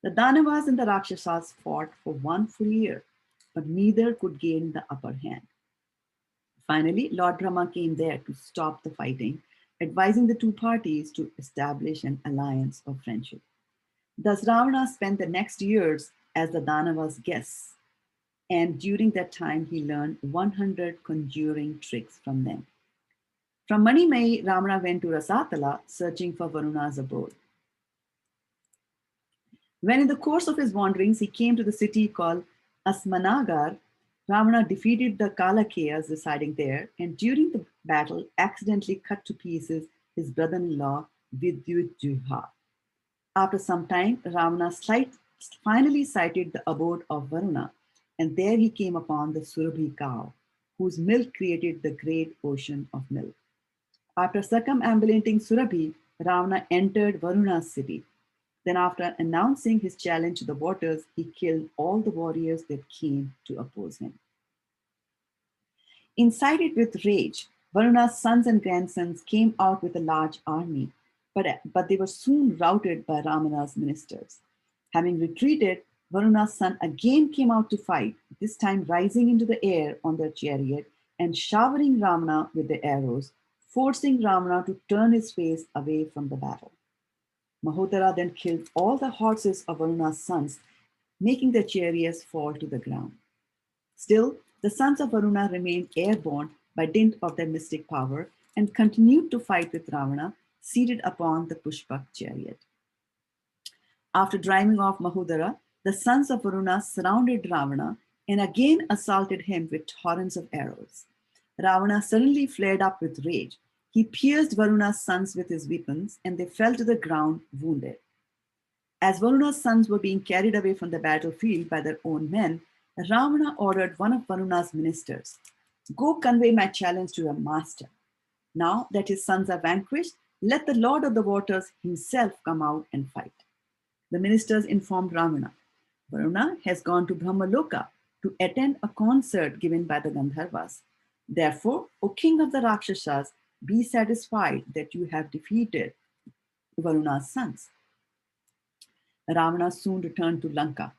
The Danavas and the Rakshasas fought for 1 full year, but neither could gain the upper hand. Finally, Lord Brahma came there to stop the fighting, advising the two parties to establish an alliance of friendship. Thus, Ravana spent the next years as the Danavas' guests, and during that time, he learned 100 conjuring tricks from them. From Manimai, Ravana went to Rasatala, searching for Varuna's abode. When in the course of his wanderings, he came to the city called Asmanagar, Ravana defeated the Kalakeyas residing there, and during the battle, accidentally cut to pieces his brother-in-law, Vidyutjuha. After some time, Ravana finally sighted the abode of Varuna, and there he came upon the Surabhi cow, whose milk created the great ocean of milk. After circumambulating Surabhi, Ravana entered Varuna's city. Then, after announcing his challenge to the waters, he killed all the warriors that came to oppose him. Incited with rage, Varuna's sons and grandsons came out with a large army, but they were soon routed by Ravana's ministers. Having retreated, Varuna's son again came out to fight, this time rising into the air on their chariot and showering Ravana with their arrows, forcing Ravana to turn his face away from the battle. Mahodara then killed all the horses of Varuna's sons, making their chariots fall to the ground. Still, the sons of Varuna remained airborne by dint of their mystic power and continued to fight with Ravana, seated upon the Pushpak chariot. After driving off Mahodara, the sons of Varuna surrounded Ravana and again assaulted him with torrents of arrows. Ravana suddenly flared up with rage. He pierced Varuna's sons with his weapons, and they fell to the ground wounded. As Varuna's sons were being carried away from the battlefield by their own men, Ravana ordered one of Varuna's ministers, "Go convey my challenge to your master." Now that his sons are vanquished, Let the Lord of the Waters himself come out and fight. The ministers informed Ravana. Varuna has gone to Brahmaloka to attend a concert given by the Gandharvas. Therefore, O king of the Rakshasas, be satisfied that you have defeated Varuna's sons. Ravana soon returned to Lanka.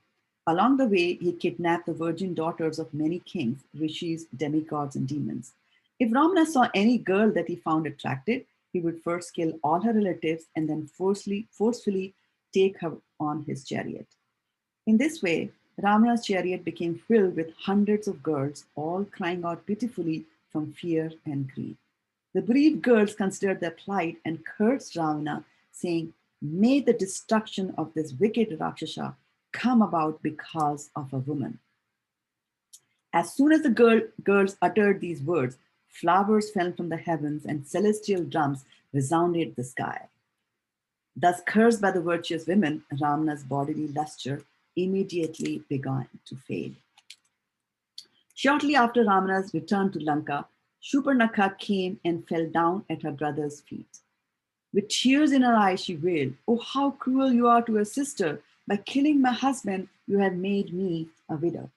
Along the way, he kidnapped the virgin daughters of many kings, rishis, demigods, and demons. If Ravana saw any girl that he found attractive, he would first kill all her relatives and then forcefully take her on his chariot. In this way, Ravana's chariot became filled with hundreds of girls, all crying out pitifully from fear and grief. The bereaved girls considered their plight and cursed Ravana, saying, "May the destruction of this wicked Rakshasa come about because of a woman." As soon as the girls uttered these words, flowers fell from the heavens and celestial drums resounded the sky. Thus, cursed by the virtuous women, Ravana's bodily luster immediately began to fade. Shortly after Ravana's return to Lanka, Shurpanakha came and fell down at her brother's feet. With tears in her eyes, she wailed, "Oh, how cruel you are to a sister! By killing my husband, you have made me a widow."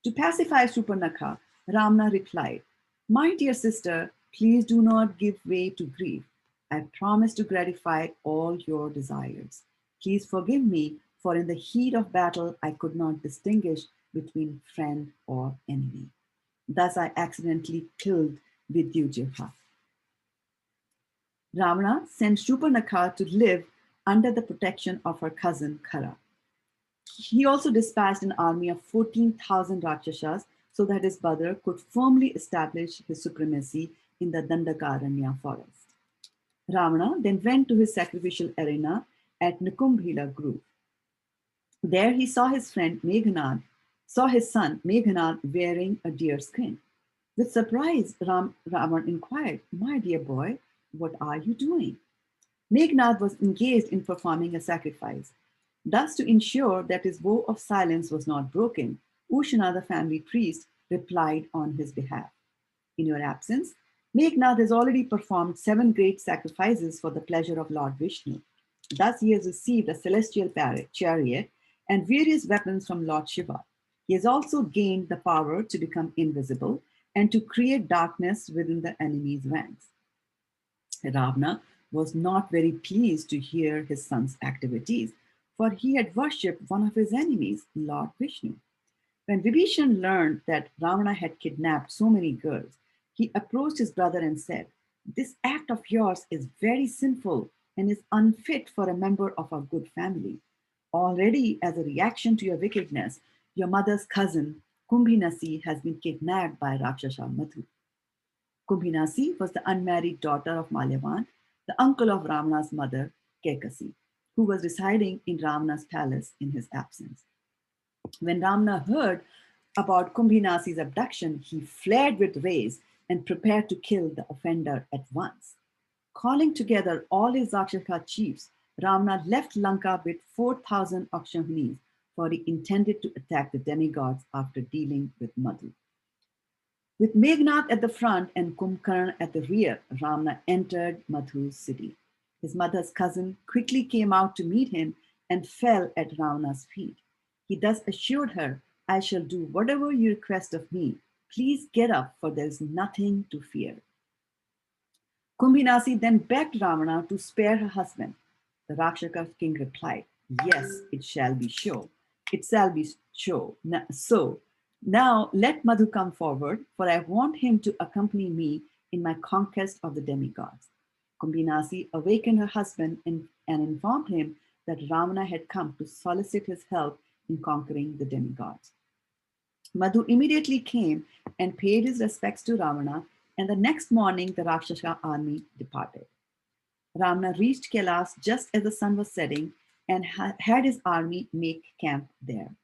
To pacify Shurpanakha, Ravana replied, "My dear sister, please do not give way to grief. I promise to gratify all your desires. Please forgive me, for in the heat of battle, I could not distinguish between friend or enemy. Thus, I accidentally killed Vidyujibha." Ravana sent Shurpanakha to live under the protection of her cousin Khara. He also dispatched an army of 14,000 Rakshasas so that his brother could firmly establish his supremacy in the Dandakaranya forest. Ravana then went to his sacrificial arena at Nikumbhila Grove. There he saw his son Meghnad wearing a deer skin. With surprise, Ravana inquired, "My dear boy, what are you doing?" Meghnad was engaged in performing a sacrifice. Thus, to ensure that his vow of silence was not broken, Ushana, the family priest, replied on his behalf, "In your absence, Meghnad has already performed 7 great sacrifices for the pleasure of Lord Vishnu. Thus, he has received a celestial chariot and various weapons from Lord Shiva. He has also gained the power to become invisible and to create darkness within the enemy's ranks." Ravana was not very pleased to hear his son's activities, for he had worshipped one of his enemies, Lord Vishnu. When Vibhishan learned that Ravana had kidnapped so many girls, he approached his brother and said, "This act of yours is very sinful and is unfit for a member of our good family. Already, as a reaction to your wickedness, your mother's cousin, Kumbhinasi, has been kidnapped by Rakshasa Madhu." Kumbhinasi was the unmarried daughter of Malyavan, the uncle of Ravana's mother, Kekasi, who was residing in Ravana's palace in his absence. When Ravana heard about Kumbhinasi's abduction, he flared with rage and prepared to kill the offender at once. Calling together all his Rakshasa chiefs, Ravana left Lanka with 4,000 Akshahunis, for he intended to attack the demigods after dealing with Madhu. With Meghnad at the front and Kumbhakarna at the rear, Ravana entered Madhu's city. His mother's cousin quickly came out to meet him and fell at Ravana's feet. He thus assured her, "I shall do whatever you request of me. Please get up, for there is nothing to fear." Kumbhinasi then begged Ravana to spare her husband. The Rakshasa king replied, "Yes, it shall be so. It shall be so. Now let Madhu come forward, for I want him to accompany me in my conquest of the demigods." Kumbhinasi awakened her husband and informed him that Ravana had come to solicit his help in conquering the demigods. Madhu immediately came and paid his respects to Ravana, and the next morning the Rakshasa army departed. Ravana reached Kailas just as the sun was setting and had his army make camp there.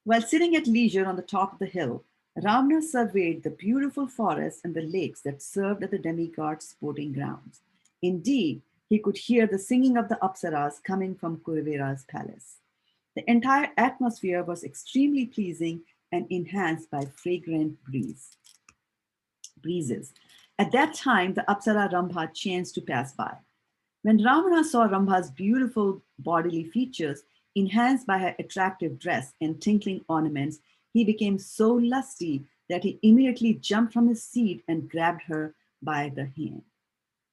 While sitting at leisure on the top of the hill, Ravana surveyed the beautiful forests and the lakes that served as the demigods' sporting grounds. Indeed, he could hear the singing of the Apsaras coming from Kuruvera's palace. The entire atmosphere was extremely pleasing and enhanced by fragrant breezes. At that time, the Apsara Rambha chanced to pass by. When Ravana saw Rambha's beautiful bodily features enhanced by her attractive dress and tinkling ornaments, he became so lusty that he immediately jumped from his seat and grabbed her by the hand.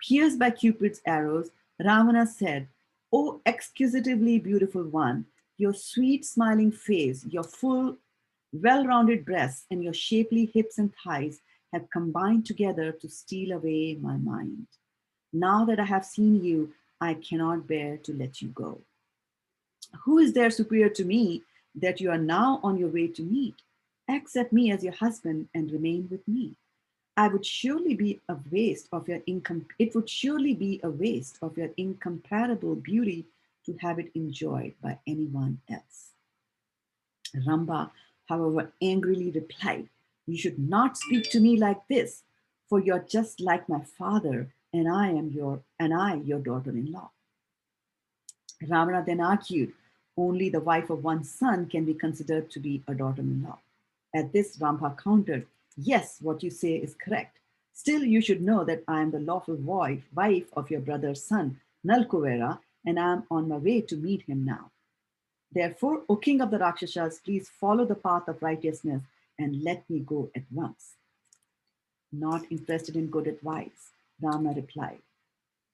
Pierced by Cupid's arrows, Ravana said, "O exquisitely beautiful one, your sweet smiling face, your full, well rounded breasts, and your shapely hips and thighs have combined together to steal away my mind. Now that I have seen you, I cannot bear to let you go. Who is there superior to me that you are now on your way to meet? Accept me as your husband and remain with me. I would surely be a waste of your it would surely be a waste of your incomparable beauty to have it enjoyed by anyone else." Ramba, however, angrily replied, "You should not speak to me like this, for you're just like my father, and I your daughter-in-law." Ravana then argued, "Only the wife of one's son can be considered to be a daughter-in-law." At this, Ramba countered, "Yes, what you say is correct. Still, you should know that I am the lawful wife of your brother's son, Nalkuvera, and I am on my way to meet him now. Therefore, O king of the Rakshasas, please follow the path of righteousness and let me go at once." Not interested in good advice, Rama replied,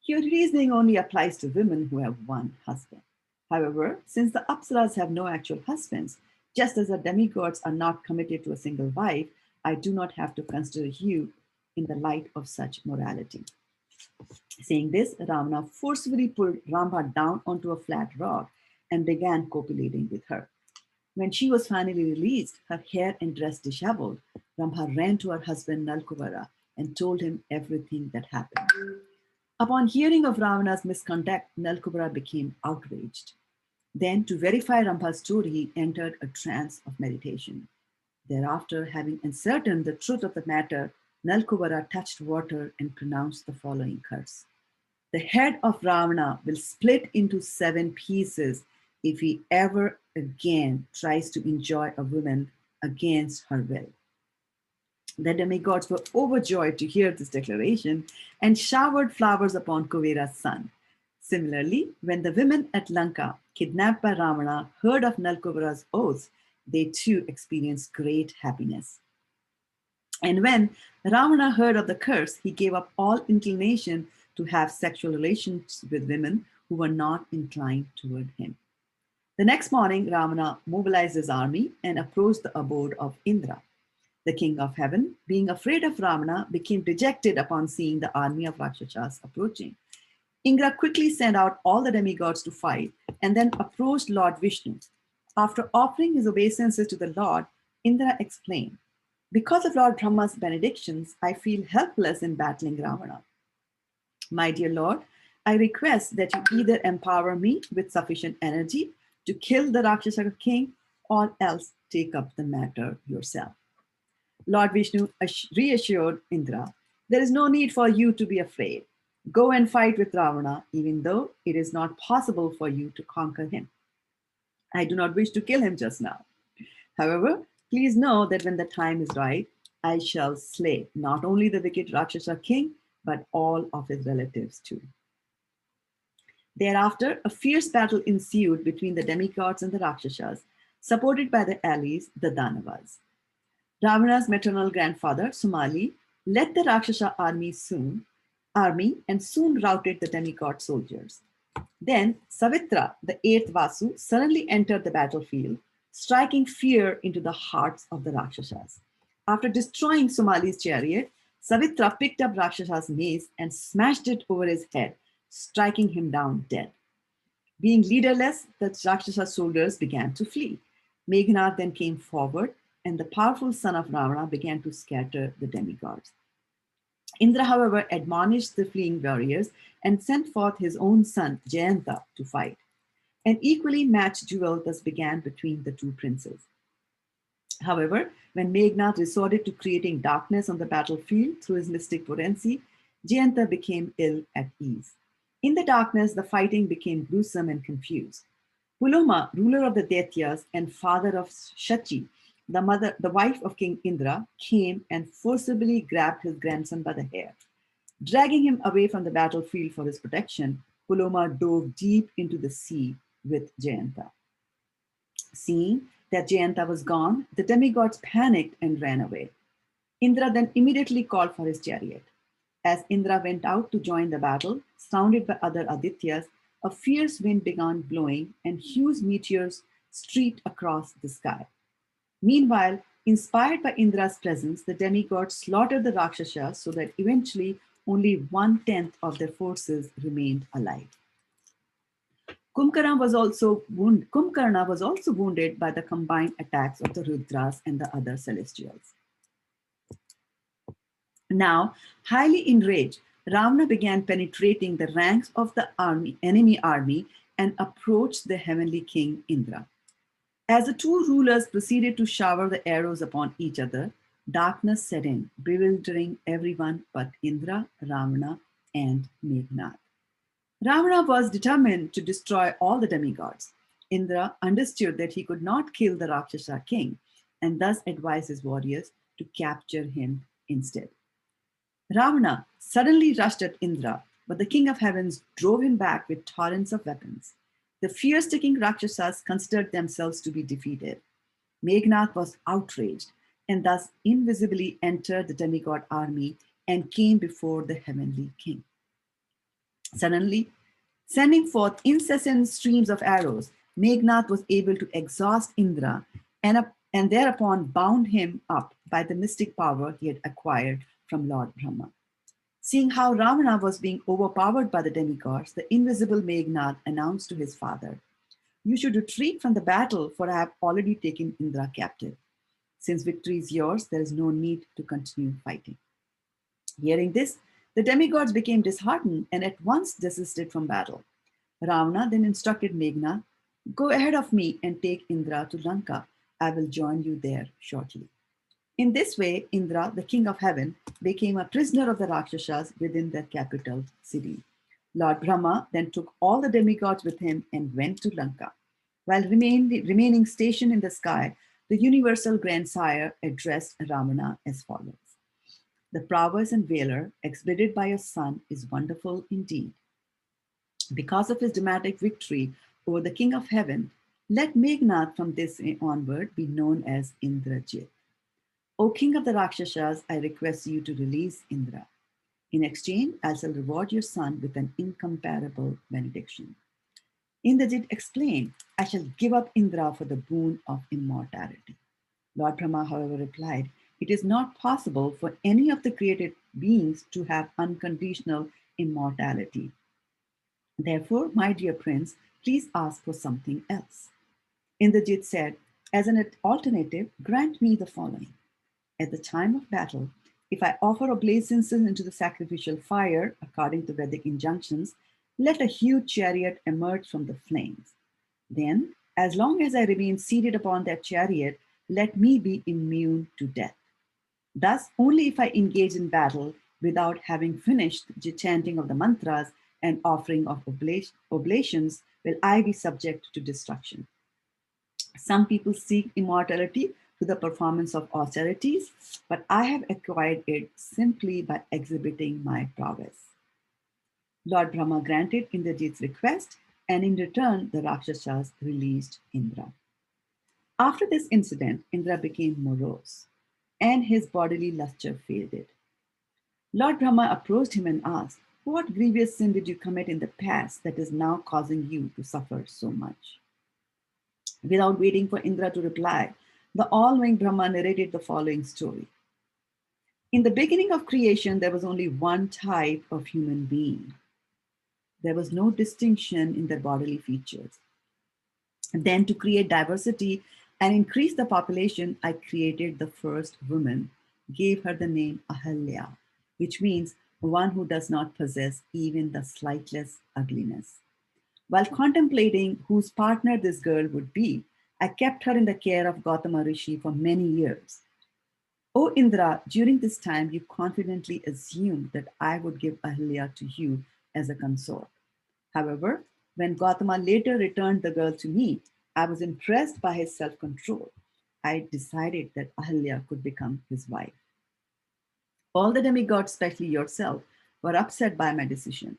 "Your reasoning only applies to women who have one husband. However, since the Apsaras have no actual husbands, just as the demigods are not committed to a single wife, I do not have to consider you in the light of such morality." Saying this, Ravana forcefully pulled Ramba down onto a flat rock and began copulating with her. When she was finally released, her hair and dress disheveled, Rambha ran to her husband Nalkuvara and told him everything that happened. Upon hearing of Ravana's misconduct, Nalkuvara became outraged. Then, to verify Rambha's story, he entered a trance of meditation. Thereafter, having ascertained the truth of the matter, Nalkuvara touched water and pronounced the following curse: "The head of Ravana will split into 7 pieces if he ever again tries to enjoy a woman against her will." The demigods were overjoyed to hear this declaration and showered flowers upon Kuvera's son. Similarly, when the women at Lanka, kidnapped by Ravana, heard of Nalkuvara's oath, they too experienced great happiness. And when Ravana heard of the curse, he gave up all inclination to have sexual relations with women who were not inclined toward him. The next morning, Ravana mobilized his army and approached the abode of Indra. The king of heaven, being afraid of Ravana, became dejected upon seeing the army of Rakshasas approaching. Indra quickly sent out all the demigods to fight and then approached Lord Vishnu. After offering his obeisances to the Lord, Indra explained, "Because of Lord Brahma's benedictions, I feel helpless in battling Ravana. My dear Lord, I request that you either empower me with sufficient energy to kill the Rakshasa king or else take up the matter yourself." Lord Vishnu reassured Indra, "There is no need for you to be afraid. Go and fight with Ravana, even though it is not possible for you to conquer him. I do not wish to kill him just now. However, please know that when the time is right, I shall slay not only the wicked Rakshasa king, but all of his relatives too." Thereafter, a fierce battle ensued between the demigods and the Rakshasas, supported by the allies, the Danavas. Ravana's maternal grandfather, Sumali, led the Rakshasa army and soon routed the demigod soldiers. Then Savitra, the 8th Vasu, suddenly entered the battlefield, striking fear into the hearts of the Rakshasas. After destroying Sumali's chariot, Savitra picked up Rakshasa's mace and smashed it over his head, striking him down dead. Being leaderless, the Rakshasa soldiers began to flee. Meghnad then came forward, and the powerful son of Ravana began to scatter the demigods. Indra, however, admonished the fleeing warriors and sent forth his own son, Jayanta, to fight. An equally matched duel thus began between the two princes. However, when Meghnad resorted to creating darkness on the battlefield through his mystic potency, Jayanta became ill at ease. In the darkness, the fighting became gruesome and confused. Puloma, ruler of the Daityas and father of Shachi, The wife of King Indra, came and forcibly grabbed his grandson by the hair. Dragging him away from the battlefield for his protection, Puloma dove deep into the sea with Jayanta. Seeing that Jayanta was gone, the demigods panicked and ran away. Indra then immediately called for his chariot. As Indra went out to join the battle, surrounded by other Adityas, a fierce wind began blowing and huge meteors streaked across the sky. Meanwhile, inspired by Indra's presence, the demigods slaughtered the Rakshasas so that eventually only 1/10 of their forces remained alive. Kumbhakarna was also wounded by the combined attacks of the Rudras and the other celestials. Now, highly enraged, Ravana began penetrating the ranks of the enemy army and approached the heavenly king Indra. As the two rulers proceeded to shower the arrows upon each other, darkness set in, bewildering everyone but Indra, Ravana, and Meghnad. Ravana was determined to destroy all the demigods. Indra understood that he could not kill the Rakshasa king and thus advised his warriors to capture him instead. Ravana suddenly rushed at Indra, but the king of heavens drove him back with torrents of weapons. The fear-stricken Rakshasas considered themselves to be defeated. Meghnad was outraged and thus invisibly entered the demigod army and came before the heavenly king. Suddenly, sending forth incessant streams of arrows, Meghnad was able to exhaust Indra and thereupon bound him up by the mystic power he had acquired from Lord Brahma. Seeing how Ravana was being overpowered by the demigods, the invisible Meghnad announced to his father, "You should retreat from the battle, for I have already taken Indra captive. Since victory is yours, there is no need to continue fighting." Hearing this, the demigods became disheartened and at once desisted from battle. Ravana then instructed Meghnad, "Go ahead of me and take Indra to Lanka. I will join you there shortly." In this way, Indra, the king of heaven, became a prisoner of the Rakshasas within their capital city. Lord Brahma then took all the demigods with him and went to Lanka. While remaining stationed in the sky, the universal grandsire addressed Ravana as follows: "The prowess and valor exhibited by your son is wonderful indeed. Because of his dramatic victory over the king of heaven, let Meghnad from this onward be known as Indrajit. O king of the Rakshasas, I request you to release Indra. In exchange, I shall reward your son with an incomparable benediction." Indrajit explained, "I shall give up Indra for the boon of immortality." Lord Brahma, however, replied, "It is not possible for any of the created beings to have unconditional immortality. Therefore, my dear prince, please ask for something else." Indrajit said, "As an alternative, grant me the following. At the time of battle, if I offer obeisances into the sacrificial fire, according to Vedic injunctions, let a huge chariot emerge from the flames. Then, as long as I remain seated upon that chariot, let me be immune to death. Thus, only if I engage in battle without having finished the chanting of the mantras and offering of oblations will I be subject to destruction. Some people seek immortality through the performance of austerities, but I have acquired it simply by exhibiting my prowess." Lord Brahma granted Indrajit's request, and in return, the Rakshasas released Indra. After this incident, Indra became morose, and his bodily luster faded. Lord Brahma approached him and asked, "What grievous sin did you commit in the past that is now causing you to suffer so much?" Without waiting for Indra to reply, the all-knowing Brahma narrated the following story. In the beginning of creation, there was only one type of human being. There was no distinction in their bodily features. And then, to create diversity and increase the population, I created the first woman, gave her the name Ahalya, which means one who does not possess even the slightest ugliness. While contemplating whose partner this girl would be, I kept her in the care of Gautama Rishi for many years. O Indra, during this time you confidently assumed that I would give Ahalya to you as a consort. However, when Gautama later returned the girl to me, I was impressed by his self-control. I decided that Ahalya could become his wife. All the demigods, especially yourself, were upset by my decision.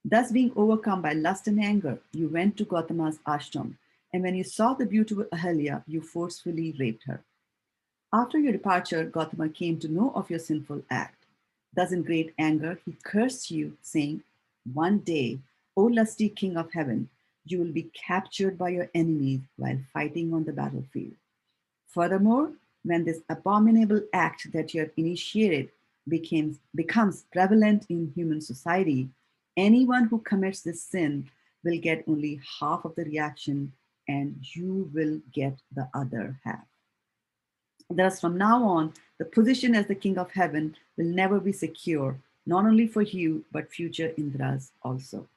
Thus, being overcome by lust and anger, you went to Gautama's ashram, and when you saw the beautiful Ahalya, you forcefully raped her. After your departure, Gautama came to know of your sinful act. Thus, in great anger, he cursed you, saying, "One day, O lusty king of heaven, you will be captured by your enemies while fighting on the battlefield." Furthermore, when this abominable act that you have initiated becomes prevalent in human society, anyone who commits this sin will get only half of the reaction and you will get the other half. Thus, from now on, the position as the king of heaven will never be secure, not only for you, but future Indras also.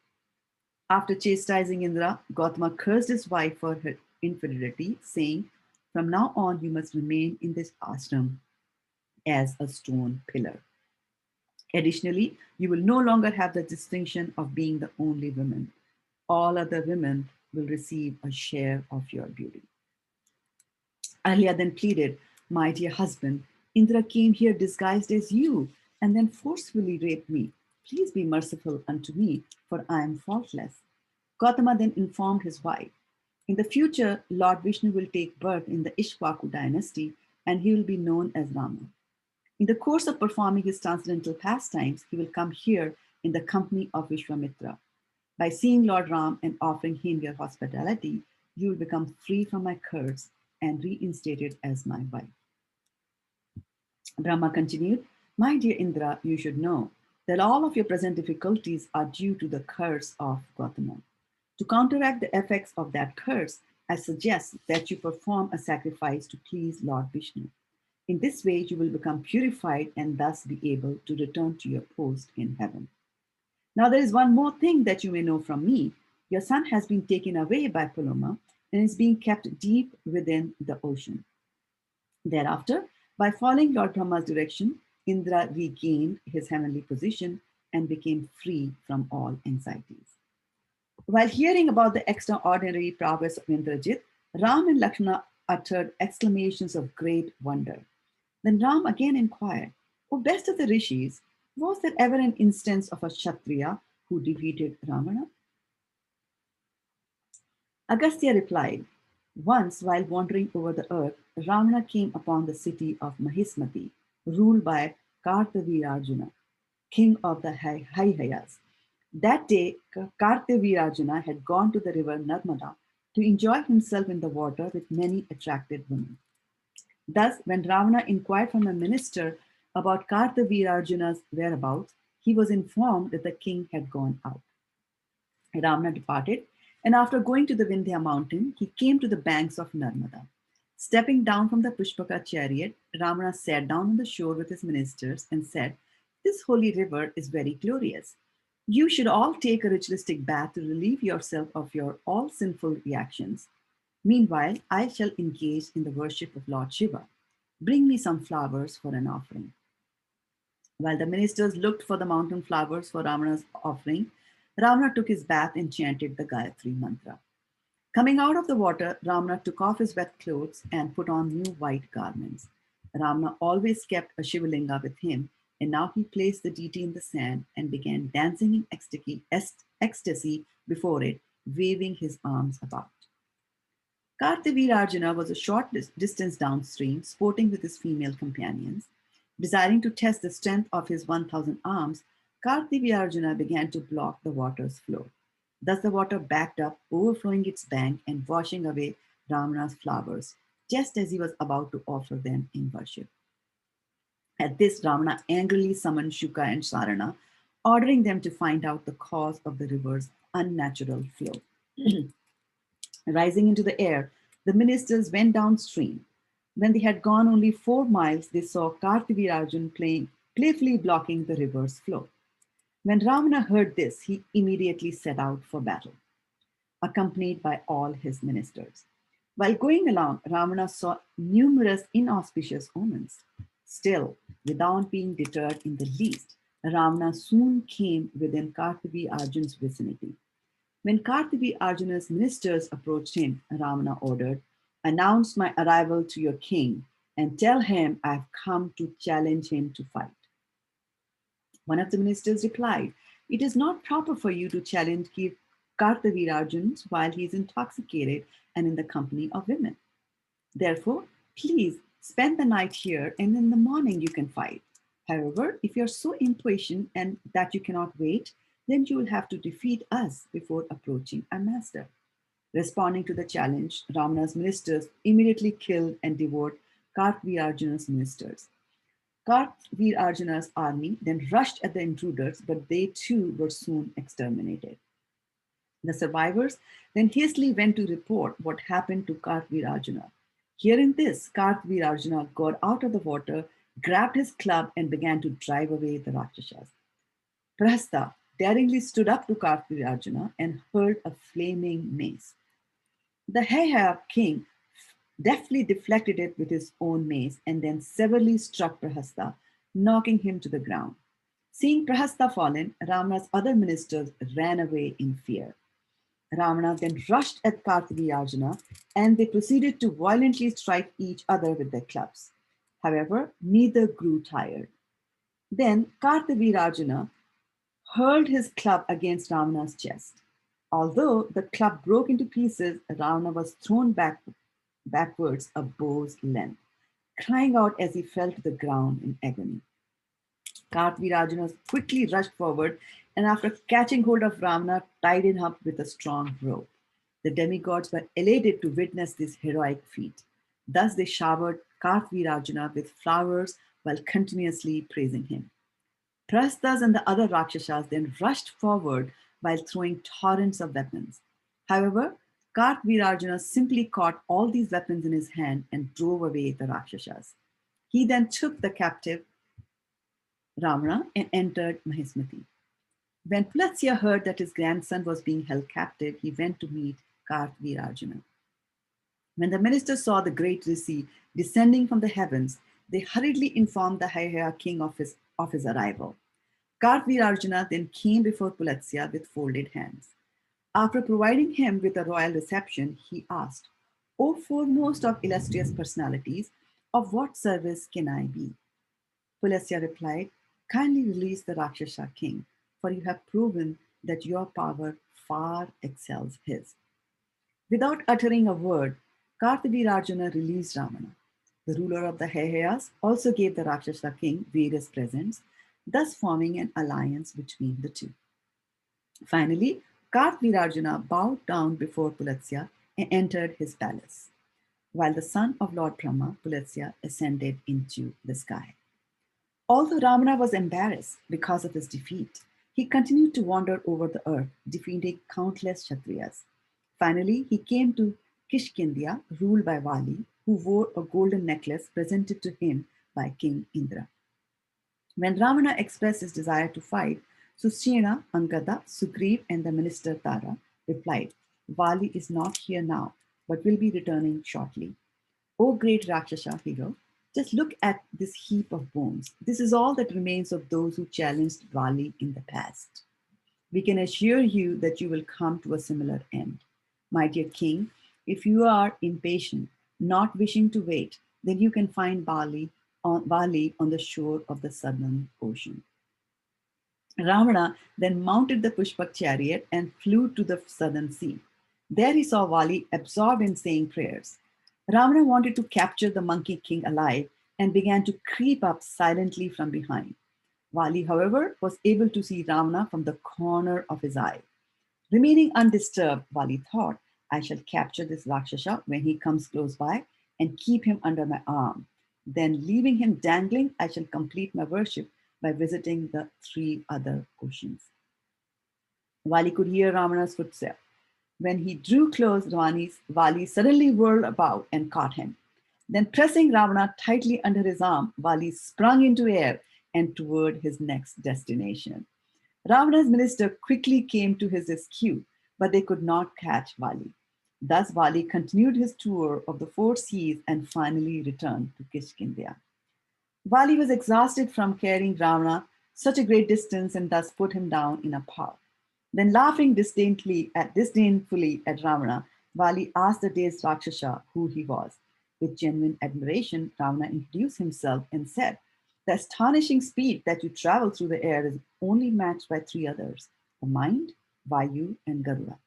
After chastising Indra, Gautama cursed his wife for her infidelity, saying, "From now on, you must remain in this ashram as a stone pillar. Additionally, you will no longer have the distinction of being the only woman. All other women will receive a share of your beauty." Alia then pleaded, "My dear husband, Indra came here disguised as you and then forcefully raped me. Please be merciful unto me, for I am faultless." Gautama then informed his wife, "In the future, Lord Vishnu will take birth in the Ishwaku dynasty and he will be known as Rama. In the course of performing his transcendental pastimes, he will come here in the company of Vishwamitra. By seeing Lord Ram and offering him your hospitality, you will become free from my curse and reinstated as my wife." Brahma continued, "My dear Indra, you should know that all of your present difficulties are due to the curse of Gautama. To counteract the effects of that curse, I suggest that you perform a sacrifice to please Lord Vishnu. In this way, you will become purified and thus be able to return to your post in heaven. Now, there is one more thing that you may know from me. Your son has been taken away by Paloma and is being kept deep within the ocean. Thereafter, by following Lord Brahma's direction, Indra regained his heavenly position and became free from all anxieties." While hearing about the extraordinary prowess of Indrajit, Ram and Lakshmana uttered exclamations of great wonder. Then Ram again inquired, "O best of the rishis, was there ever an instance of a Kshatriya who defeated Ravana?" Agastya replied, "Once, while wandering over the earth, Ravana came upon the city of Mahismati, ruled by Kartavirarjuna, king of the Haihayas. That day, Kartavirarjuna had gone to the river Narmada to enjoy himself in the water with many attractive women. Thus, when Ravana inquired from a minister about Kartavirarjuna's whereabouts, he was informed that the king had gone out. Ravana departed, and after going to the Vindhya mountain, he came to the banks of Narmada. Stepping down from the Pushpaka chariot, Ravana sat down on the shore with his ministers and said, "This holy river is very glorious. You should all take a ritualistic bath to relieve yourself of your all sinful reactions. Meanwhile, I shall engage in the worship of Lord Shiva. Bring me some flowers for an offering." While the ministers looked for the mountain flowers for Ravana's offering, Ravana took his bath and chanted the Gayatri mantra. Coming out of the water, Ravana took off his wet clothes and put on new white garments. Ravana always kept a Shivalinga with him, and now he placed the deity in the sand and began dancing in ecstasy before it, waving his arms about. Kartavirarjuna was a short distance downstream, sporting with his female companions. Desiring to test the strength of his 1,000 arms, Kartavirarjuna began to block the water's flow. Thus the water backed up, overflowing its bank and washing away Ravana's flowers, just as he was about to offer them in worship. At this, Ravana angrily summoned Shuka and Sarana, ordering them to find out the cause of the river's unnatural flow. Rising into the air, the ministers went downstream. When they had gone only 4 miles, they saw Kartavirarjun playfully blocking the river's flow. When Ravana heard this, he immediately set out for battle, accompanied by all his ministers. While going along, Ravana saw numerous inauspicious omens. Still, without being deterred in the least, Ravana soon came within Kartavirarjun's vicinity. When Kartavirarjuna's ministers approached him, Ravana ordered, Announce my arrival to your king and tell him I've come to challenge him to fight. One of the ministers replied, "It is not proper for you to challenge Kartavirarjun while he is intoxicated and in the company of women. Therefore, please spend the night here and in the morning you can fight. However, if you're so impatient and that you cannot wait, then you will have to defeat us before approaching our master." Responding to the challenge, Ravana's ministers immediately killed and devoured Kartvirarjuna's ministers. Kartvirarjuna's army then rushed at the intruders, but they too were soon exterminated. The survivors then hastily went to report what happened to Kartvirarjuna. Hearing this, Kartvirarjuna got out of the water, grabbed his club, and began to drive away the Rakshasas. Prahasta daringly stood up to Kartvirarjuna and hurled a flaming mace. The Heha king deftly deflected it with his own mace and then severely struck Prahasta, knocking him to the ground. Seeing Prahasta fallen, Ravana's other ministers ran away in fear. Ravana then rushed at Kartvirarjuna and they proceeded to violently strike each other with their clubs. However, neither grew tired. Then Kartvirarjuna hurled his club against Ravana's chest. Although the club broke into pieces, Ravana was thrown backwards a bow's length, crying out as he fell to the ground in agony. Kartvirarjuna quickly rushed forward and after catching hold of Ravana, tied him up with a strong rope. The demigods were elated to witness this heroic feat. Thus they showered Kartvirarjuna with flowers while continuously praising him. Prastas and the other Rakshasas then rushed forward while throwing torrents of weapons. However, Kartvirarjuna simply caught all these weapons in his hand and drove away the Rakshasas. He then took the captive Ravana and entered Mahismati. When Pulatsya heard that his grandson was being held captive, he went to meet Kartvirarjuna. When the ministers saw the great Rishi descending from the heavens, they hurriedly informed the Heha king of his arrival. Kartvirarjuna then came before Pulatsya with folded hands. After providing him with a royal reception, he asked, "O foremost of illustrious personalities, of what service can I be?" Pulatsya replied, "Kindly release the Rakshasa king, for you have proven that your power far excels his." Without uttering a word, Kartvirarjuna released Ravana. The ruler of the Hehayas also gave the Rakshasa king various presents, thus forming an alliance between the two. Finally, Kartvirarjuna bowed down before Pulatsya and entered his palace, while the son of Lord Brahma, Pulatsya, ascended into the sky. Although Ravana was embarrassed because of his defeat, he continued to wander over the earth, defeating countless Kshatriyas. Finally, he came to Kishkindia, ruled by Vali, who wore a golden necklace presented to him by King Indra. When Ravana expressed his desire to fight, Sushena, Angada, Sugriv, and the minister Tara replied, "Vali is not here now, but will be returning shortly. O great Rakshasa hero, just look at this heap of bones. This is all that remains of those who challenged Vali in the past. We can assure you that you will come to a similar end. My dear king, if you are impatient, not wishing to wait, then you can find Bali on the shore of the southern ocean." Ravana then mounted the Pushpak chariot and flew to the southern sea. There he saw Vali absorbed in saying prayers. Ravana wanted to capture the monkey king alive and began to creep up silently from behind. Vali, however, was able to see Ravana from the corner of his eye. Remaining undisturbed, Vali thought, "I shall capture this Rakshasa when he comes close by and keep him under my arm. Then, leaving him dangling, I shall complete my worship by visiting the three other oceans." Vali could hear Ravana's footsteps. When he drew close, Vali suddenly whirled about and caught him. Then, pressing Ravana tightly under his arm, Vali sprung into air and toward his next destination. Ravana's minister quickly came to his rescue, but they could not catch Vali. Thus, Vali continued his tour of the four seas and finally returned to Kishkindia. Vali was exhausted from carrying Ravana such a great distance and thus put him down in a park. Then, laughing disdainfully at Ravana, Vali asked the dazed Rakshasa who he was. With genuine admiration, Ravana introduced himself and said, "The astonishing speed that you travel through the air is only matched by three others: the mind, Vayu, and Garuda.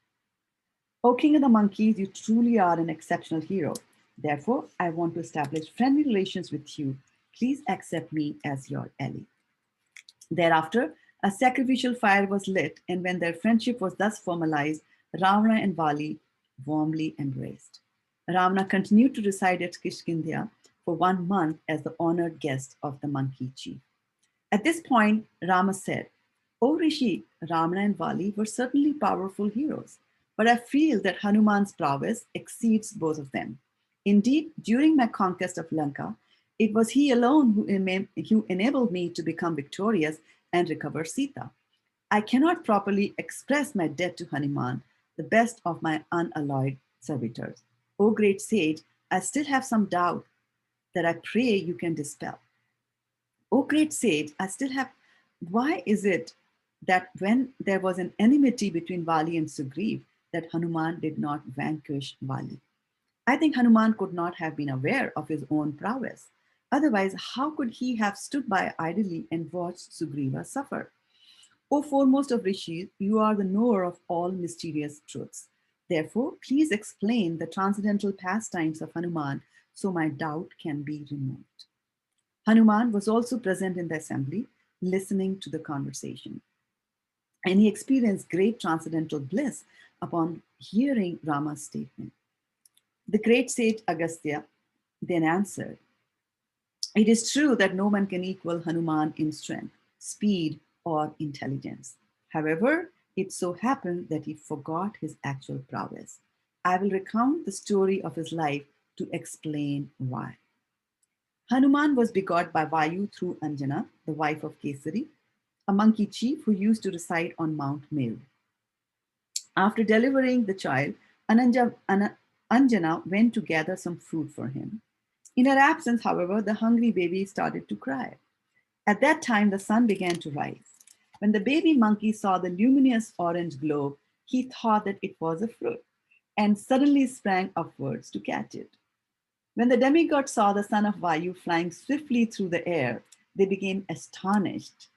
O King of the Monkeys, you truly are an exceptional hero. Therefore, I want to establish friendly relations with you. Please accept me as your ally." Thereafter, a sacrificial fire was lit, and when their friendship was thus formalized, Ravana and Vali warmly embraced. Ravana continued to reside at Kishkindhya for 1 month as the honored guest of the monkey chief. At this point, Rama said, "O Rishi, Ravana and Vali were certainly powerful heroes, but I feel that Hanuman's prowess exceeds both of them. Indeed, during my conquest of Lanka, it was he alone who enabled me to become victorious and recover Sita. I cannot properly express my debt to Hanuman, the best of my unalloyed servitors. O great sage, I still have some doubt that I pray you can dispel. O great sage, I still have. Why is it that when there was an enmity between Vali and Sugriv, that Hanuman did not vanquish Vali? I think Hanuman could not have been aware of his own prowess. Otherwise, how could he have stood by idly and watched Sugriva suffer? O foremost of rishis, you are the knower of all mysterious truths. Therefore, please explain the transcendental pastimes of Hanuman so my doubt can be removed. Hanuman was also present in the assembly, listening to the conversation, and he experienced great transcendental bliss upon hearing Rama's statement. The great sage Agastya then answered, "It is true that no one can equal Hanuman in strength, speed, or intelligence. However, it so happened that he forgot his actual prowess. I will recount the story of his life to explain why. Hanuman was begot by Vayu through Anjana, the wife of Kesari, a monkey chief who used to reside on Mount Meru. After delivering the child, Anjana went to gather some fruit for him. In her absence, however, the hungry baby started to cry. At that time, the sun began to rise. When the baby monkey saw the luminous orange globe, he thought that it was a fruit and suddenly sprang upwards to catch it. When the demigod saw the son of Vayu flying swiftly through the air, they became astonished,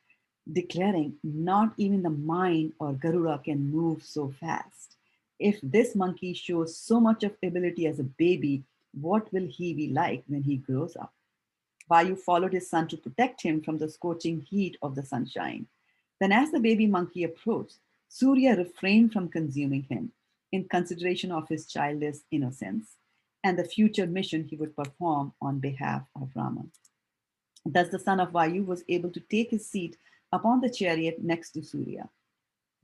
declaring, "Not even the mind or Garuda can move so fast. If this monkey shows so much of ability as a baby, what will he be like when he grows up?" Vayu followed his son to protect him from the scorching heat of the sunshine. Then, as the baby monkey approached, Surya refrained from consuming him in consideration of his childish innocence and the future mission he would perform on behalf of Rama. Thus, the son of Vayu was able to take his seat upon the chariot next to Surya.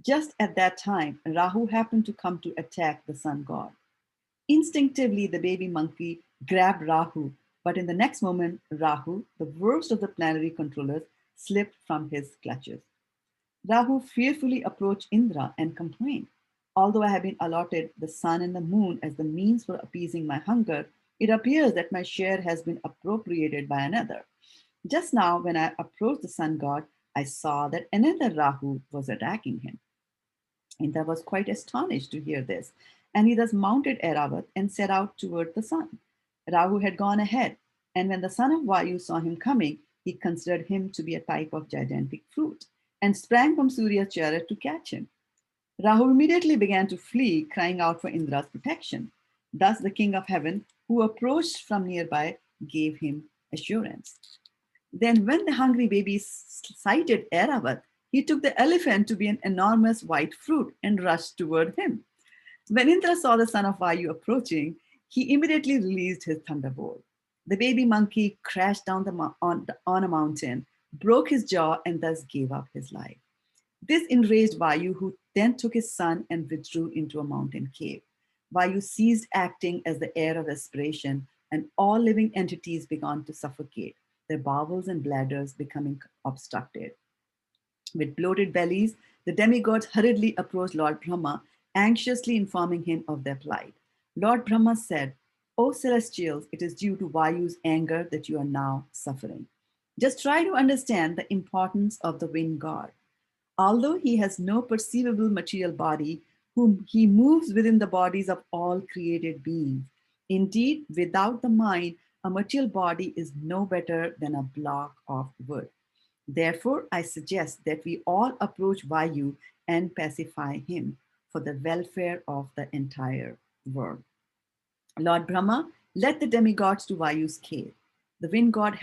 Just at that time, Rahu happened to come to attack the sun god. Instinctively, the baby monkey grabbed Rahu, but in the next moment, Rahu, the worst of the planetary controllers, slipped from his clutches. Rahu fearfully approached Indra and complained, "Although I have been allotted the sun and the moon as the means for appeasing my hunger, it appears that my share has been appropriated by another. Just now, when I approached the sun god, I saw that another Rahu was attacking him." Indra was quite astonished to hear this, and he thus mounted Airavat and set out toward the sun. Rahu had gone ahead, and when the son of Vayu saw him coming, he considered him to be a type of gigantic fruit and sprang from Surya's chariot to catch him. Rahu immediately began to flee, crying out for Indra's protection. Thus, the king of heaven, who approached from nearby, gave him assurance. Then, when the hungry baby sighted Airavat, he took the elephant to be an enormous white fruit and rushed toward him. When Indra saw the son of Vayu approaching, he immediately released his thunderbolt. The baby monkey crashed down on a mountain, broke his jaw, and thus gave up his life. This enraged Vayu, who then took his son and withdrew into a mountain cave. Vayu ceased acting as the heir of aspiration, and all living entities began to suffocate, their bowels and bladders becoming obstructed. With bloated bellies, the demigods hurriedly approached Lord Brahma, anxiously informing him of their plight. Lord Brahma said, "O celestials, it is due to Vayu's anger that you are now suffering. Just try to understand the importance of the wind god. Although he has no perceivable material body, whom he moves within the bodies of all created beings. Indeed, without the mind, a material body is no better than a block of wood. Therefore, I suggest that we all approach Vayu and pacify him for the welfare of the entire world. Lord Brahma led the demigods to Vayu's cave. The wind god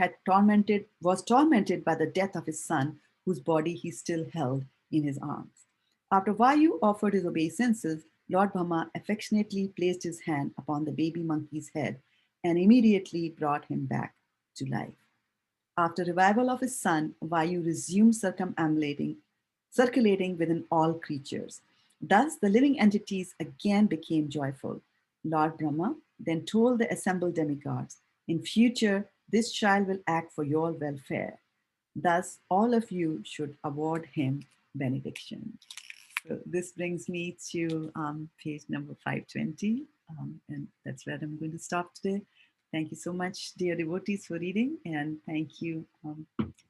was tormented by the death of his son, whose body he still held in his arms. After Vayu offered his obeisances, Lord Brahma affectionately placed his hand upon the baby monkey's head and immediately brought him back to life. After revival of his son, Vayu resumed circulating within all creatures. Thus, the living entities again became joyful. Lord Brahma then told the assembled demigods, in future, this child will act for your welfare. Thus, all of you should award him benediction. So this brings me to page number 520, and that's where I'm going to stop today. Thank you so much, dear devotees, for reading, and thank you,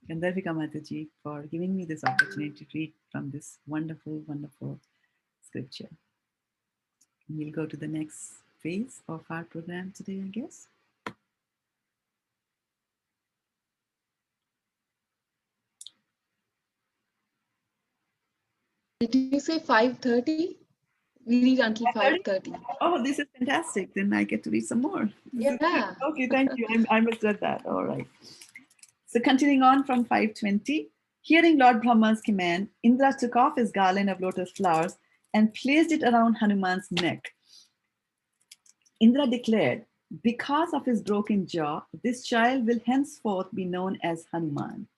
Gandharvika Mataji, for giving me this opportunity to read from this wonderful, wonderful scripture. We'll go to the next phase of our program today, I guess. Did you say 5:30? We read until 5:30. Oh, this is fantastic. Then I get to read some more. This is good. Yeah. Okay, thank you. I misread that. All right. So continuing on from 520, hearing Lord Brahma's command, Indra took off his garland of lotus flowers and placed it around Hanuman's neck. Indra declared, because of his broken jaw, this child will henceforth be known as Hanuman.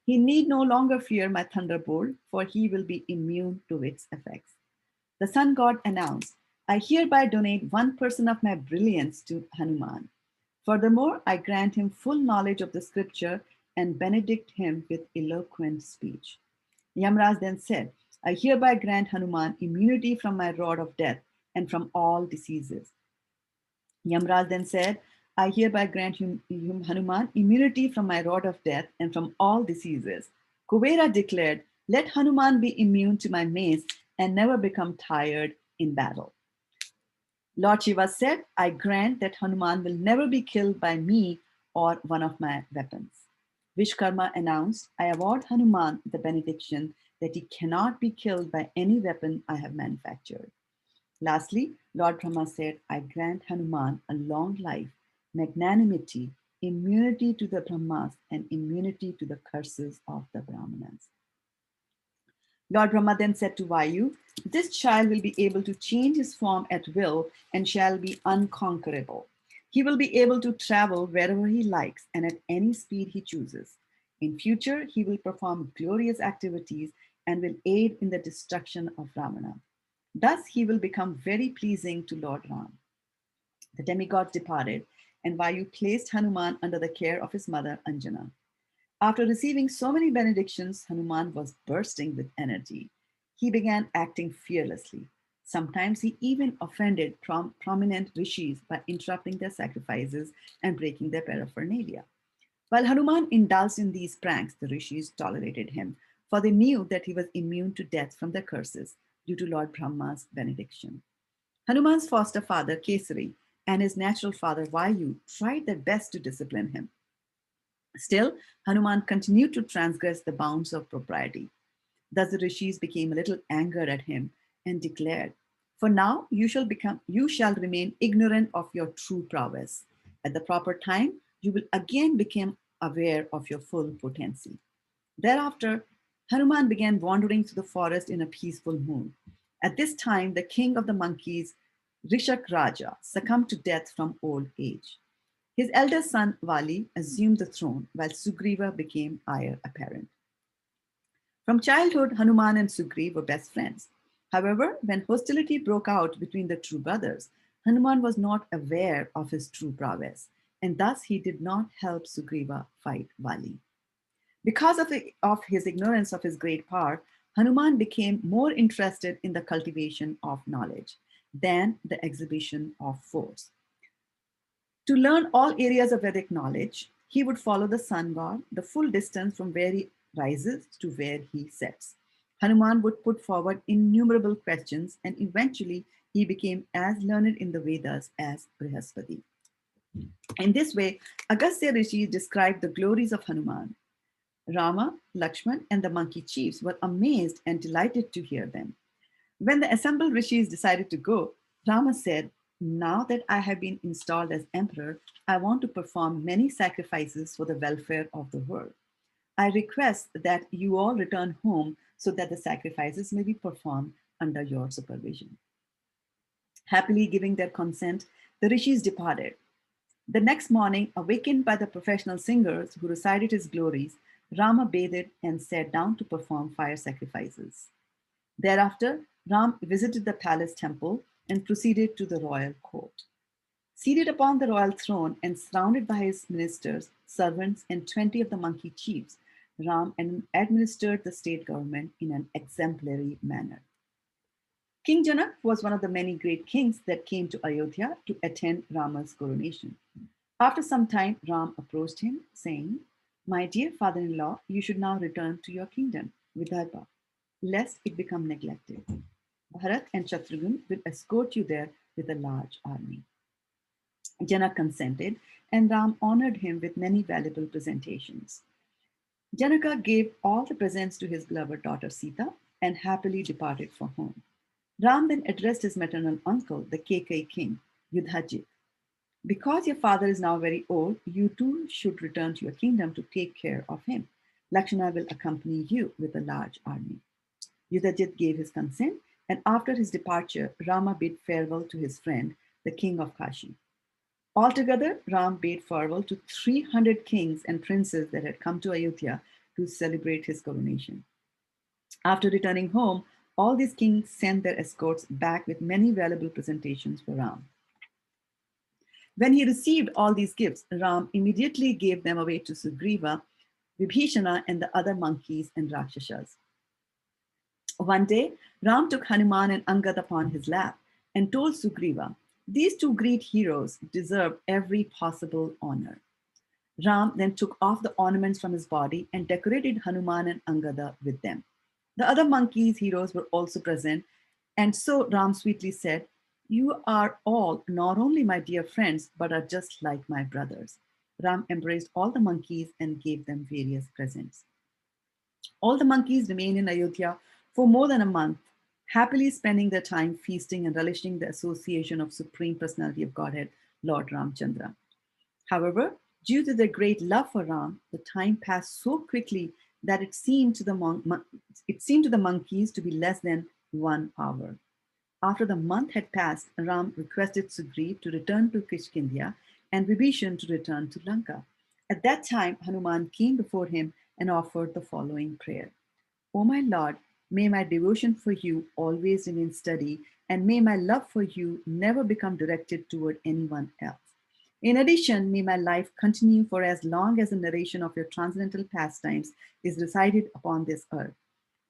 He need no longer fear my thunderbolt, for he will be immune to its effects. The sun god announced, I hereby donate 1% of my brilliance to Hanuman. Furthermore, I grant him full knowledge of the scripture and benedict him with eloquent speech. Yamraj then said, I hereby grant Hanuman immunity from my rod of death and from all diseases. Yamraj then said, I hereby grant Hanuman immunity from my rod of death and from all diseases. Kuvera declared, let Hanuman be immune to my mace and never become tired in battle. Lord Shiva said, I grant that Hanuman will never be killed by me or one of my weapons. Vishkarma announced, I award Hanuman the benediction that he cannot be killed by any weapon I have manufactured. Lastly, Lord Brahma said, I grant Hanuman a long life, magnanimity, immunity to the Brahmas, and immunity to the curses of the Brahmanas. Lord Brahma then said to Vayu, this child will be able to change his form at will and shall be unconquerable. He will be able to travel wherever he likes and at any speed he chooses. In future, he will perform glorious activities and will aid in the destruction of Ravana. Thus, he will become very pleasing to Lord Ram. The demigods departed, and Vayu placed Hanuman under the care of his mother Anjana. After receiving so many benedictions, Hanuman was bursting with energy. He began acting fearlessly. Sometimes he even offended prominent rishis by interrupting their sacrifices and breaking their paraphernalia. While Hanuman indulged in these pranks, the rishis tolerated him, for they knew that he was immune to death from their curses due to Lord Brahma's benediction. Hanuman's foster father, Kesari, and his natural father, Vayu, tried their best to discipline him. Still, Hanuman continued to transgress the bounds of propriety. Thus the rishis became a little angered at him and declared, for now you shall remain ignorant of your true prowess. At the proper time, you will again become aware of your full potency. Thereafter, Hanuman began wandering through the forest in a peaceful mood. At this time, the king of the monkeys, Rishak Raja, succumbed to death from old age. His eldest son, Vali, assumed the throne, while Sugriva became heir apparent. From childhood, Hanuman and Sugriva were best friends. However, when hostility broke out between the two brothers, Hanuman was not aware of his true prowess, and thus he did not help Sugriva fight Vali. Because of his ignorance of his great power, Hanuman became more interested in the cultivation of knowledge than the exhibition of force. To learn all areas of Vedic knowledge, he would follow the sun god the full distance from where he rises to where he sets. Hanuman would put forward innumerable questions, and eventually he became as learned in the Vedas as Brihaspati. In this way, Agastya Rishi described the glories of Hanuman. Rama, Lakshman, and the monkey chiefs were amazed and delighted to hear them. When the assembled rishis decided to go, Rama said, "Now that I have been installed as emperor, I want to perform many sacrifices for the welfare of the world. I request that you all return home so that the sacrifices may be performed under your supervision." Happily giving their consent, the rishis departed. The next morning, awakened by the professional singers who recited his glories, Rama bathed and sat down to perform fire sacrifices. Thereafter, Ram visited the palace temple and proceeded to the royal court. Seated upon the royal throne and surrounded by his ministers, servants, and 20 of the monkey chiefs, Ram administered the state government in an exemplary manner. King Janak was one of the many great kings that came to Ayodhya to attend Rama's coronation. After some time, Ram approached him, saying, "My dear father in law, you should now return to your kingdom, Vidarbha, lest it become neglected. Bharat and Shatrughan will escort you there with a large army." Janak consented, and Ram honored him with many valuable presentations. Janaka gave all the presents to his beloved daughter Sita and happily departed for home. Ram then addressed his maternal uncle, the Kekai king, Yudhajit. "Because your father is now very old, you too should return to your kingdom to take care of him. Lakshmana will accompany you with a large army." Yudhajit gave his consent, and after his departure, Rama bid farewell to his friend, the king of Kashi. Altogether, Ram bade farewell to 300 kings and princes that had come to Ayodhya to celebrate his coronation. After returning home, all these kings sent their escorts back with many valuable presentations for Ram. When he received all these gifts, Ram immediately gave them away to Sugriva, Vibhishana, and the other monkeys and Rakshasas. One day, Ram took Hanuman and Angad upon his lap and told Sugriva, "These two great heroes deserve every possible honor." Ram then took off the ornaments from his body and decorated Hanuman and Angada with them. The other monkeys' heroes were also present, and so Ram sweetly said, "You are all not only my dear friends, but are just like my brothers." Ram embraced all the monkeys and gave them various presents. All the monkeys remained in Ayodhya for more than a month, happily spending their time feasting and relishing the association of Supreme Personality of Godhead, Lord Ramchandra. However, due to their great love for Ram, the time passed so quickly that it seemed to the monkeys to be less than 1 hour. After the month had passed, Ram requested Sugriv to return to Kishkindhya and Vibhishan to return to Lanka. At that time, Hanuman came before him and offered the following prayer: "O my Lord, may my devotion for you always remain steady, and may my love for you never become directed toward anyone else. In addition, may my life continue for as long as the narration of your transcendental pastimes is recited upon this earth.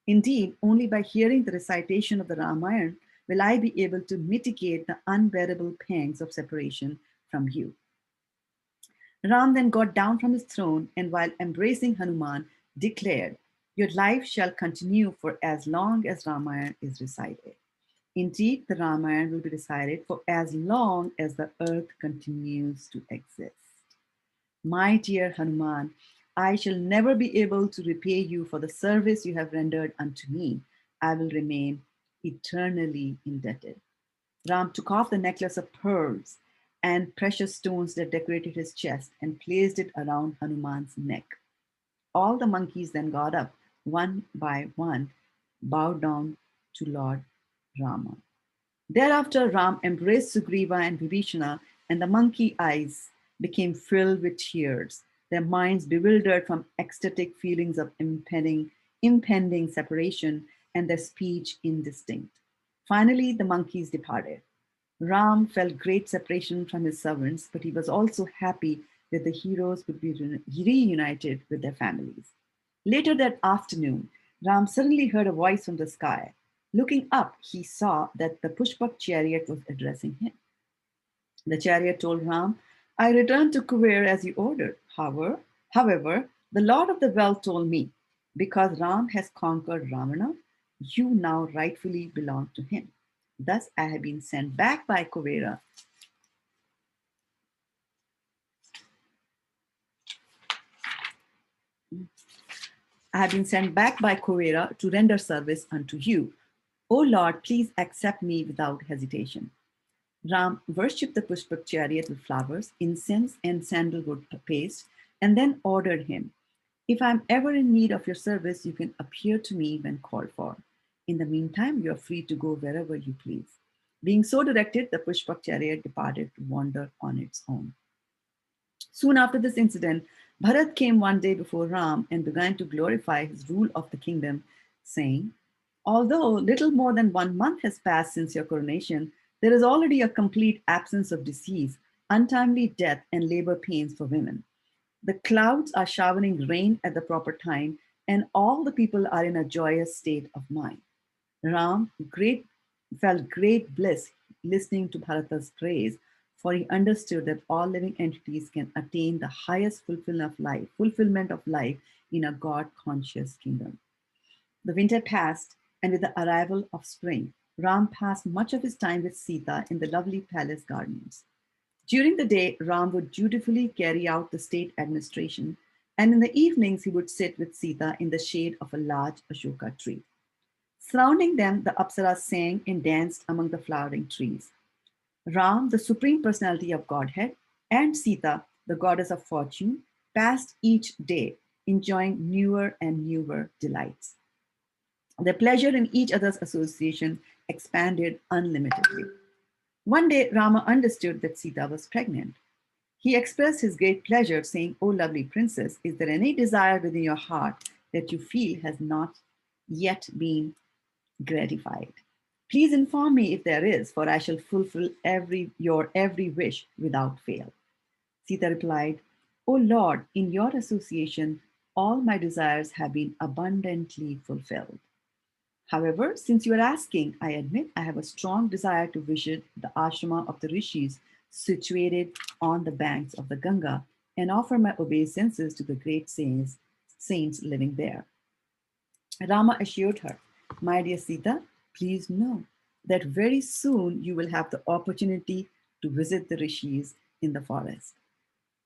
Indeed, only by hearing the recitation of the Ramayana will I be able to mitigate the unbearable pangs of separation from you." Ram then got down from his throne and, while embracing Hanuman, declared, "Your life shall continue for as long as Ramayana is recited." Indeed, the Ramayana will be recited for as long as the earth continues to exist. My dear Hanuman, I shall never be able to repay you for the service you have rendered unto me. I will remain eternally indebted. Ram took off the necklace of pearls and precious stones that decorated his chest and placed it around Hanuman's neck. All the monkeys then got up, one by one, bowed down to Lord Rama. Thereafter, Ram embraced Sugriva and Vibhishana, and the monkey eyes became filled with tears, their minds bewildered from ecstatic feelings of impending separation, and their speech indistinct. Finally, the monkeys departed. Ram felt great separation from his servants, but he was also happy that the heroes would be reunited with their families. Later that afternoon, Ram suddenly heard a voice from the sky. Looking up, he saw that the Pushpak chariot was addressing him. The chariot told Ram, "I returned to Kuber as you ordered. However, the Lord of the Well told me, because Ram has conquered Ravana, You now rightfully belong to him. Thus, I have been sent back by Kuvera. I have been sent back by Kuvera to render service unto you. O Lord, please accept me without hesitation. Ram worshipped the Pushpak chariot with flowers, incense, and sandalwood paste, and then ordered him, if I am ever in need of your service, you can appear to me when called for. In the meantime, you are free to go wherever you please. Being so directed, the Pushpak chariot departed to wander on its own. Soon after this incident, Bharat came one day before Ram and began to glorify his rule of the kingdom, saying, although little more than 1 month has passed since your coronation, there is already a complete absence of disease, untimely death, and labor pains for women. The clouds are showering rain at the proper time, and all the people are in a joyous state of mind. Ram felt great bliss listening to Bharata's praise, for he understood that all living entities can attain the highest fulfillment of life in a God conscious kingdom. The winter passed, and with the arrival of spring, Ram passed much of his time with Sita in the lovely palace gardens. During the day, Ram would dutifully carry out the state administration, and in the evenings, he would sit with Sita in the shade of a large Ashoka tree. Surrounding them, the Apsaras sang and danced among the flowering trees. Ram, the supreme personality of Godhead, and Sita, the goddess of fortune, passed each day enjoying newer and newer delights. Their pleasure in each other's association expanded unlimitedly. One day, Rama understood that Sita was pregnant. He expressed his great pleasure, saying, O lovely princess, is there any desire within your heart that you feel has not yet been gratified? Please inform me if there is, for I shall fulfill your every wish without fail. Sita replied, O Lord, in your association, all my desires have been abundantly fulfilled. However, since you are asking, I admit I have a strong desire to visit the ashrama of the rishis situated on the banks of the Ganga and offer my obeisances to the great saints living there. Rama assured her, my dear Sita, please know that very soon you will have the opportunity to visit the rishis in the forest.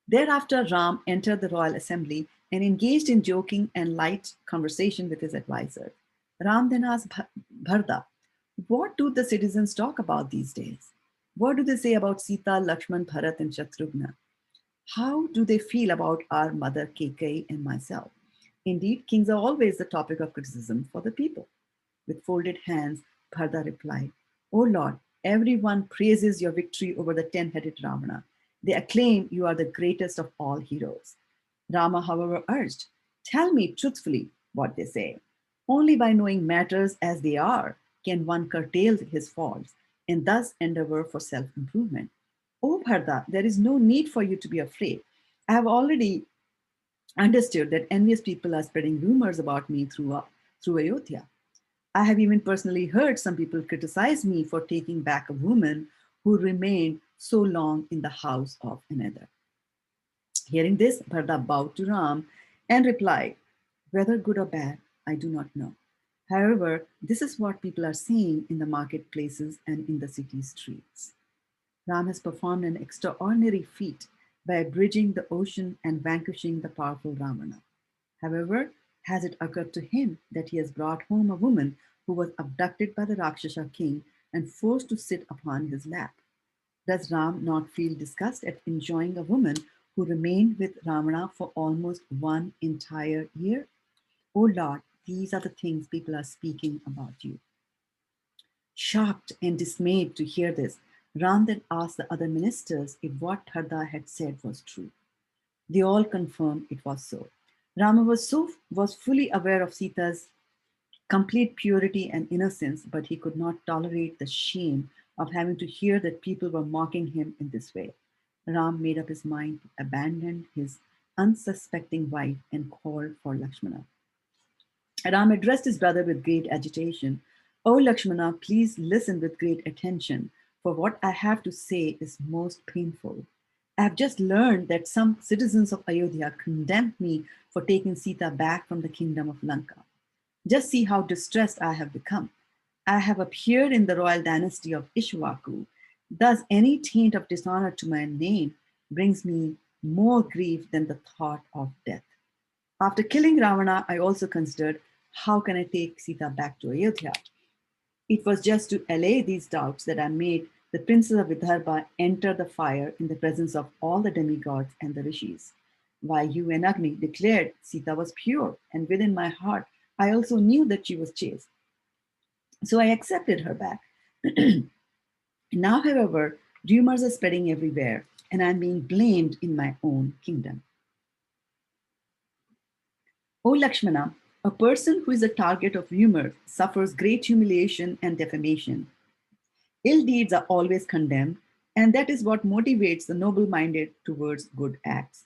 Thereafter, Ram entered the royal assembly and engaged in joking and light conversation with his advisor. Ram then asked Bharata, what do the citizens talk about these days? What do they say about Sita, Lakshman, Bharat, and Shatrugna? How do they feel about our mother Kekai and myself? Indeed, kings are always the topic of criticism for the people. With folded hands, Bharata replied, O Lord, everyone praises your victory over the 10-headed Ravana. They acclaim you are the greatest of all heroes. Rama, however, urged, tell me truthfully what they say. Only by knowing matters as they are can one curtail his faults and thus endeavor for self improvement. O Bharata, there is no need for you to be afraid. I have already understood that envious people are spreading rumors about me through Ayodhya. I have even personally heard some people criticize me for taking back a woman who remained so long in the house of another. Hearing this, Bharata bowed to Ram and replied, whether good or bad, I do not know. However, this is what people are saying in the marketplaces and in the city streets. Ram has performed an extraordinary feat by bridging the ocean and vanquishing the powerful Ravana. However, has it occurred to him that he has brought home a woman who was abducted by the Rakshasa king and forced to sit upon his lap? Does Ram not feel disgust at enjoying a woman who remained with Ravana for almost one entire year? Oh Lord, these are the things people are speaking about you. Shocked and dismayed to hear this, Ram then asked the other ministers if what Bharata had said was true. They all confirmed it was so. Rama was fully aware of Sita's complete purity and innocence, but he could not tolerate the shame of having to hear that people were mocking him in this way. Ram made up his mind to abandon his unsuspecting wife and called for Lakshmana. Ram addressed his brother with great agitation. O Lakshmana, please listen with great attention, for what I have to say is most painful. I have just learned that some citizens of Ayodhya condemned me for taking Sita back from the kingdom of Lanka. Just see how distressed I have become. I have appeared in the royal dynasty of Ishwaku. Thus, any taint of dishonor to my name brings me more grief than the thought of death. After killing Ravana, I also considered, how can I take Sita back to Ayodhya? It was just to allay these doubts that I made the princes of Vidarbha enter the fire in the presence of all the demigods and the rishis. While you and Agni declared Sita was pure, and within my heart, I also knew that she was chaste. So I accepted her back. Now, however, rumors are spreading everywhere, and I'm being blamed in my own kingdom. O Lakshmana, a person who is a target of rumor suffers great humiliation and defamation. Ill deeds are always condemned, and that is what motivates the noble minded towards good acts.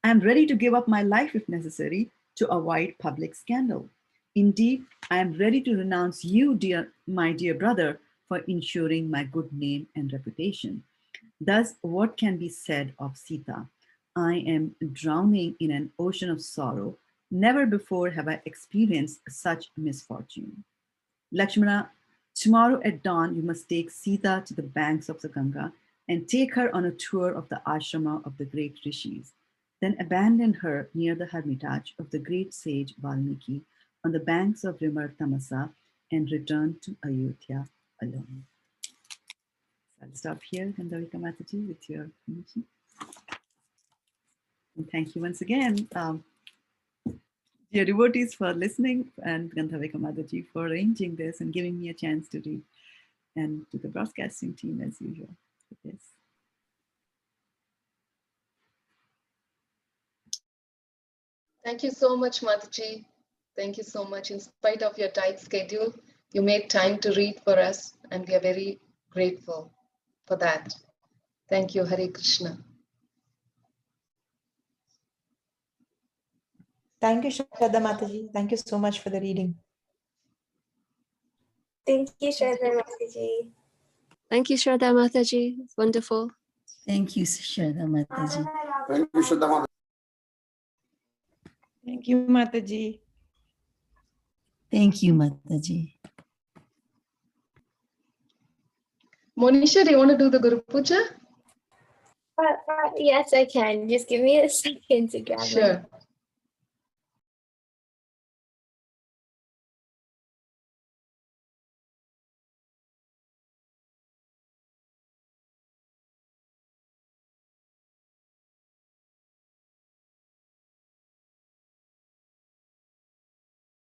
I am ready to give up my life if necessary to avoid public scandal. Indeed, I am ready to renounce you, my dear brother, for ensuring my good name and reputation. Thus, what can be said of Sita? I am drowning in an ocean of sorrow. Never before have I experienced such misfortune. Lakshmana, tomorrow at dawn, you must take Sita to the banks of the Ganga and take her on a tour of the ashrama of the great rishis. Then abandon her near the hermitage of the great sage Valmiki on the banks of river Tamasa and return to Ayodhya alone. So I'll stop here, Gandharika Mataji, with your permission. And thank you once again, dear devotees, for listening, and Gandharika Mataji for arranging this and giving me a chance to read, and to the broadcasting team as usual for this. Thank you so much, Mataji. Thank you so much. In spite of your tight schedule, you made time to read for us, and we are very grateful for that. Thank you, Hare Krishna. Thank you, Shraddha Mataji. Thank you so much for the reading. Thank you, Shraddha Mataji. Thank you, Shraddha Mataji. It's wonderful. Thank you, Shraddha Mataji. Thank you, Shraddha Mataji. Thank you, Mataji. Thank you, Mataji. Monisha, do you want to do the Guru Puja? Yes, I can. Just give me a second to grab Sure.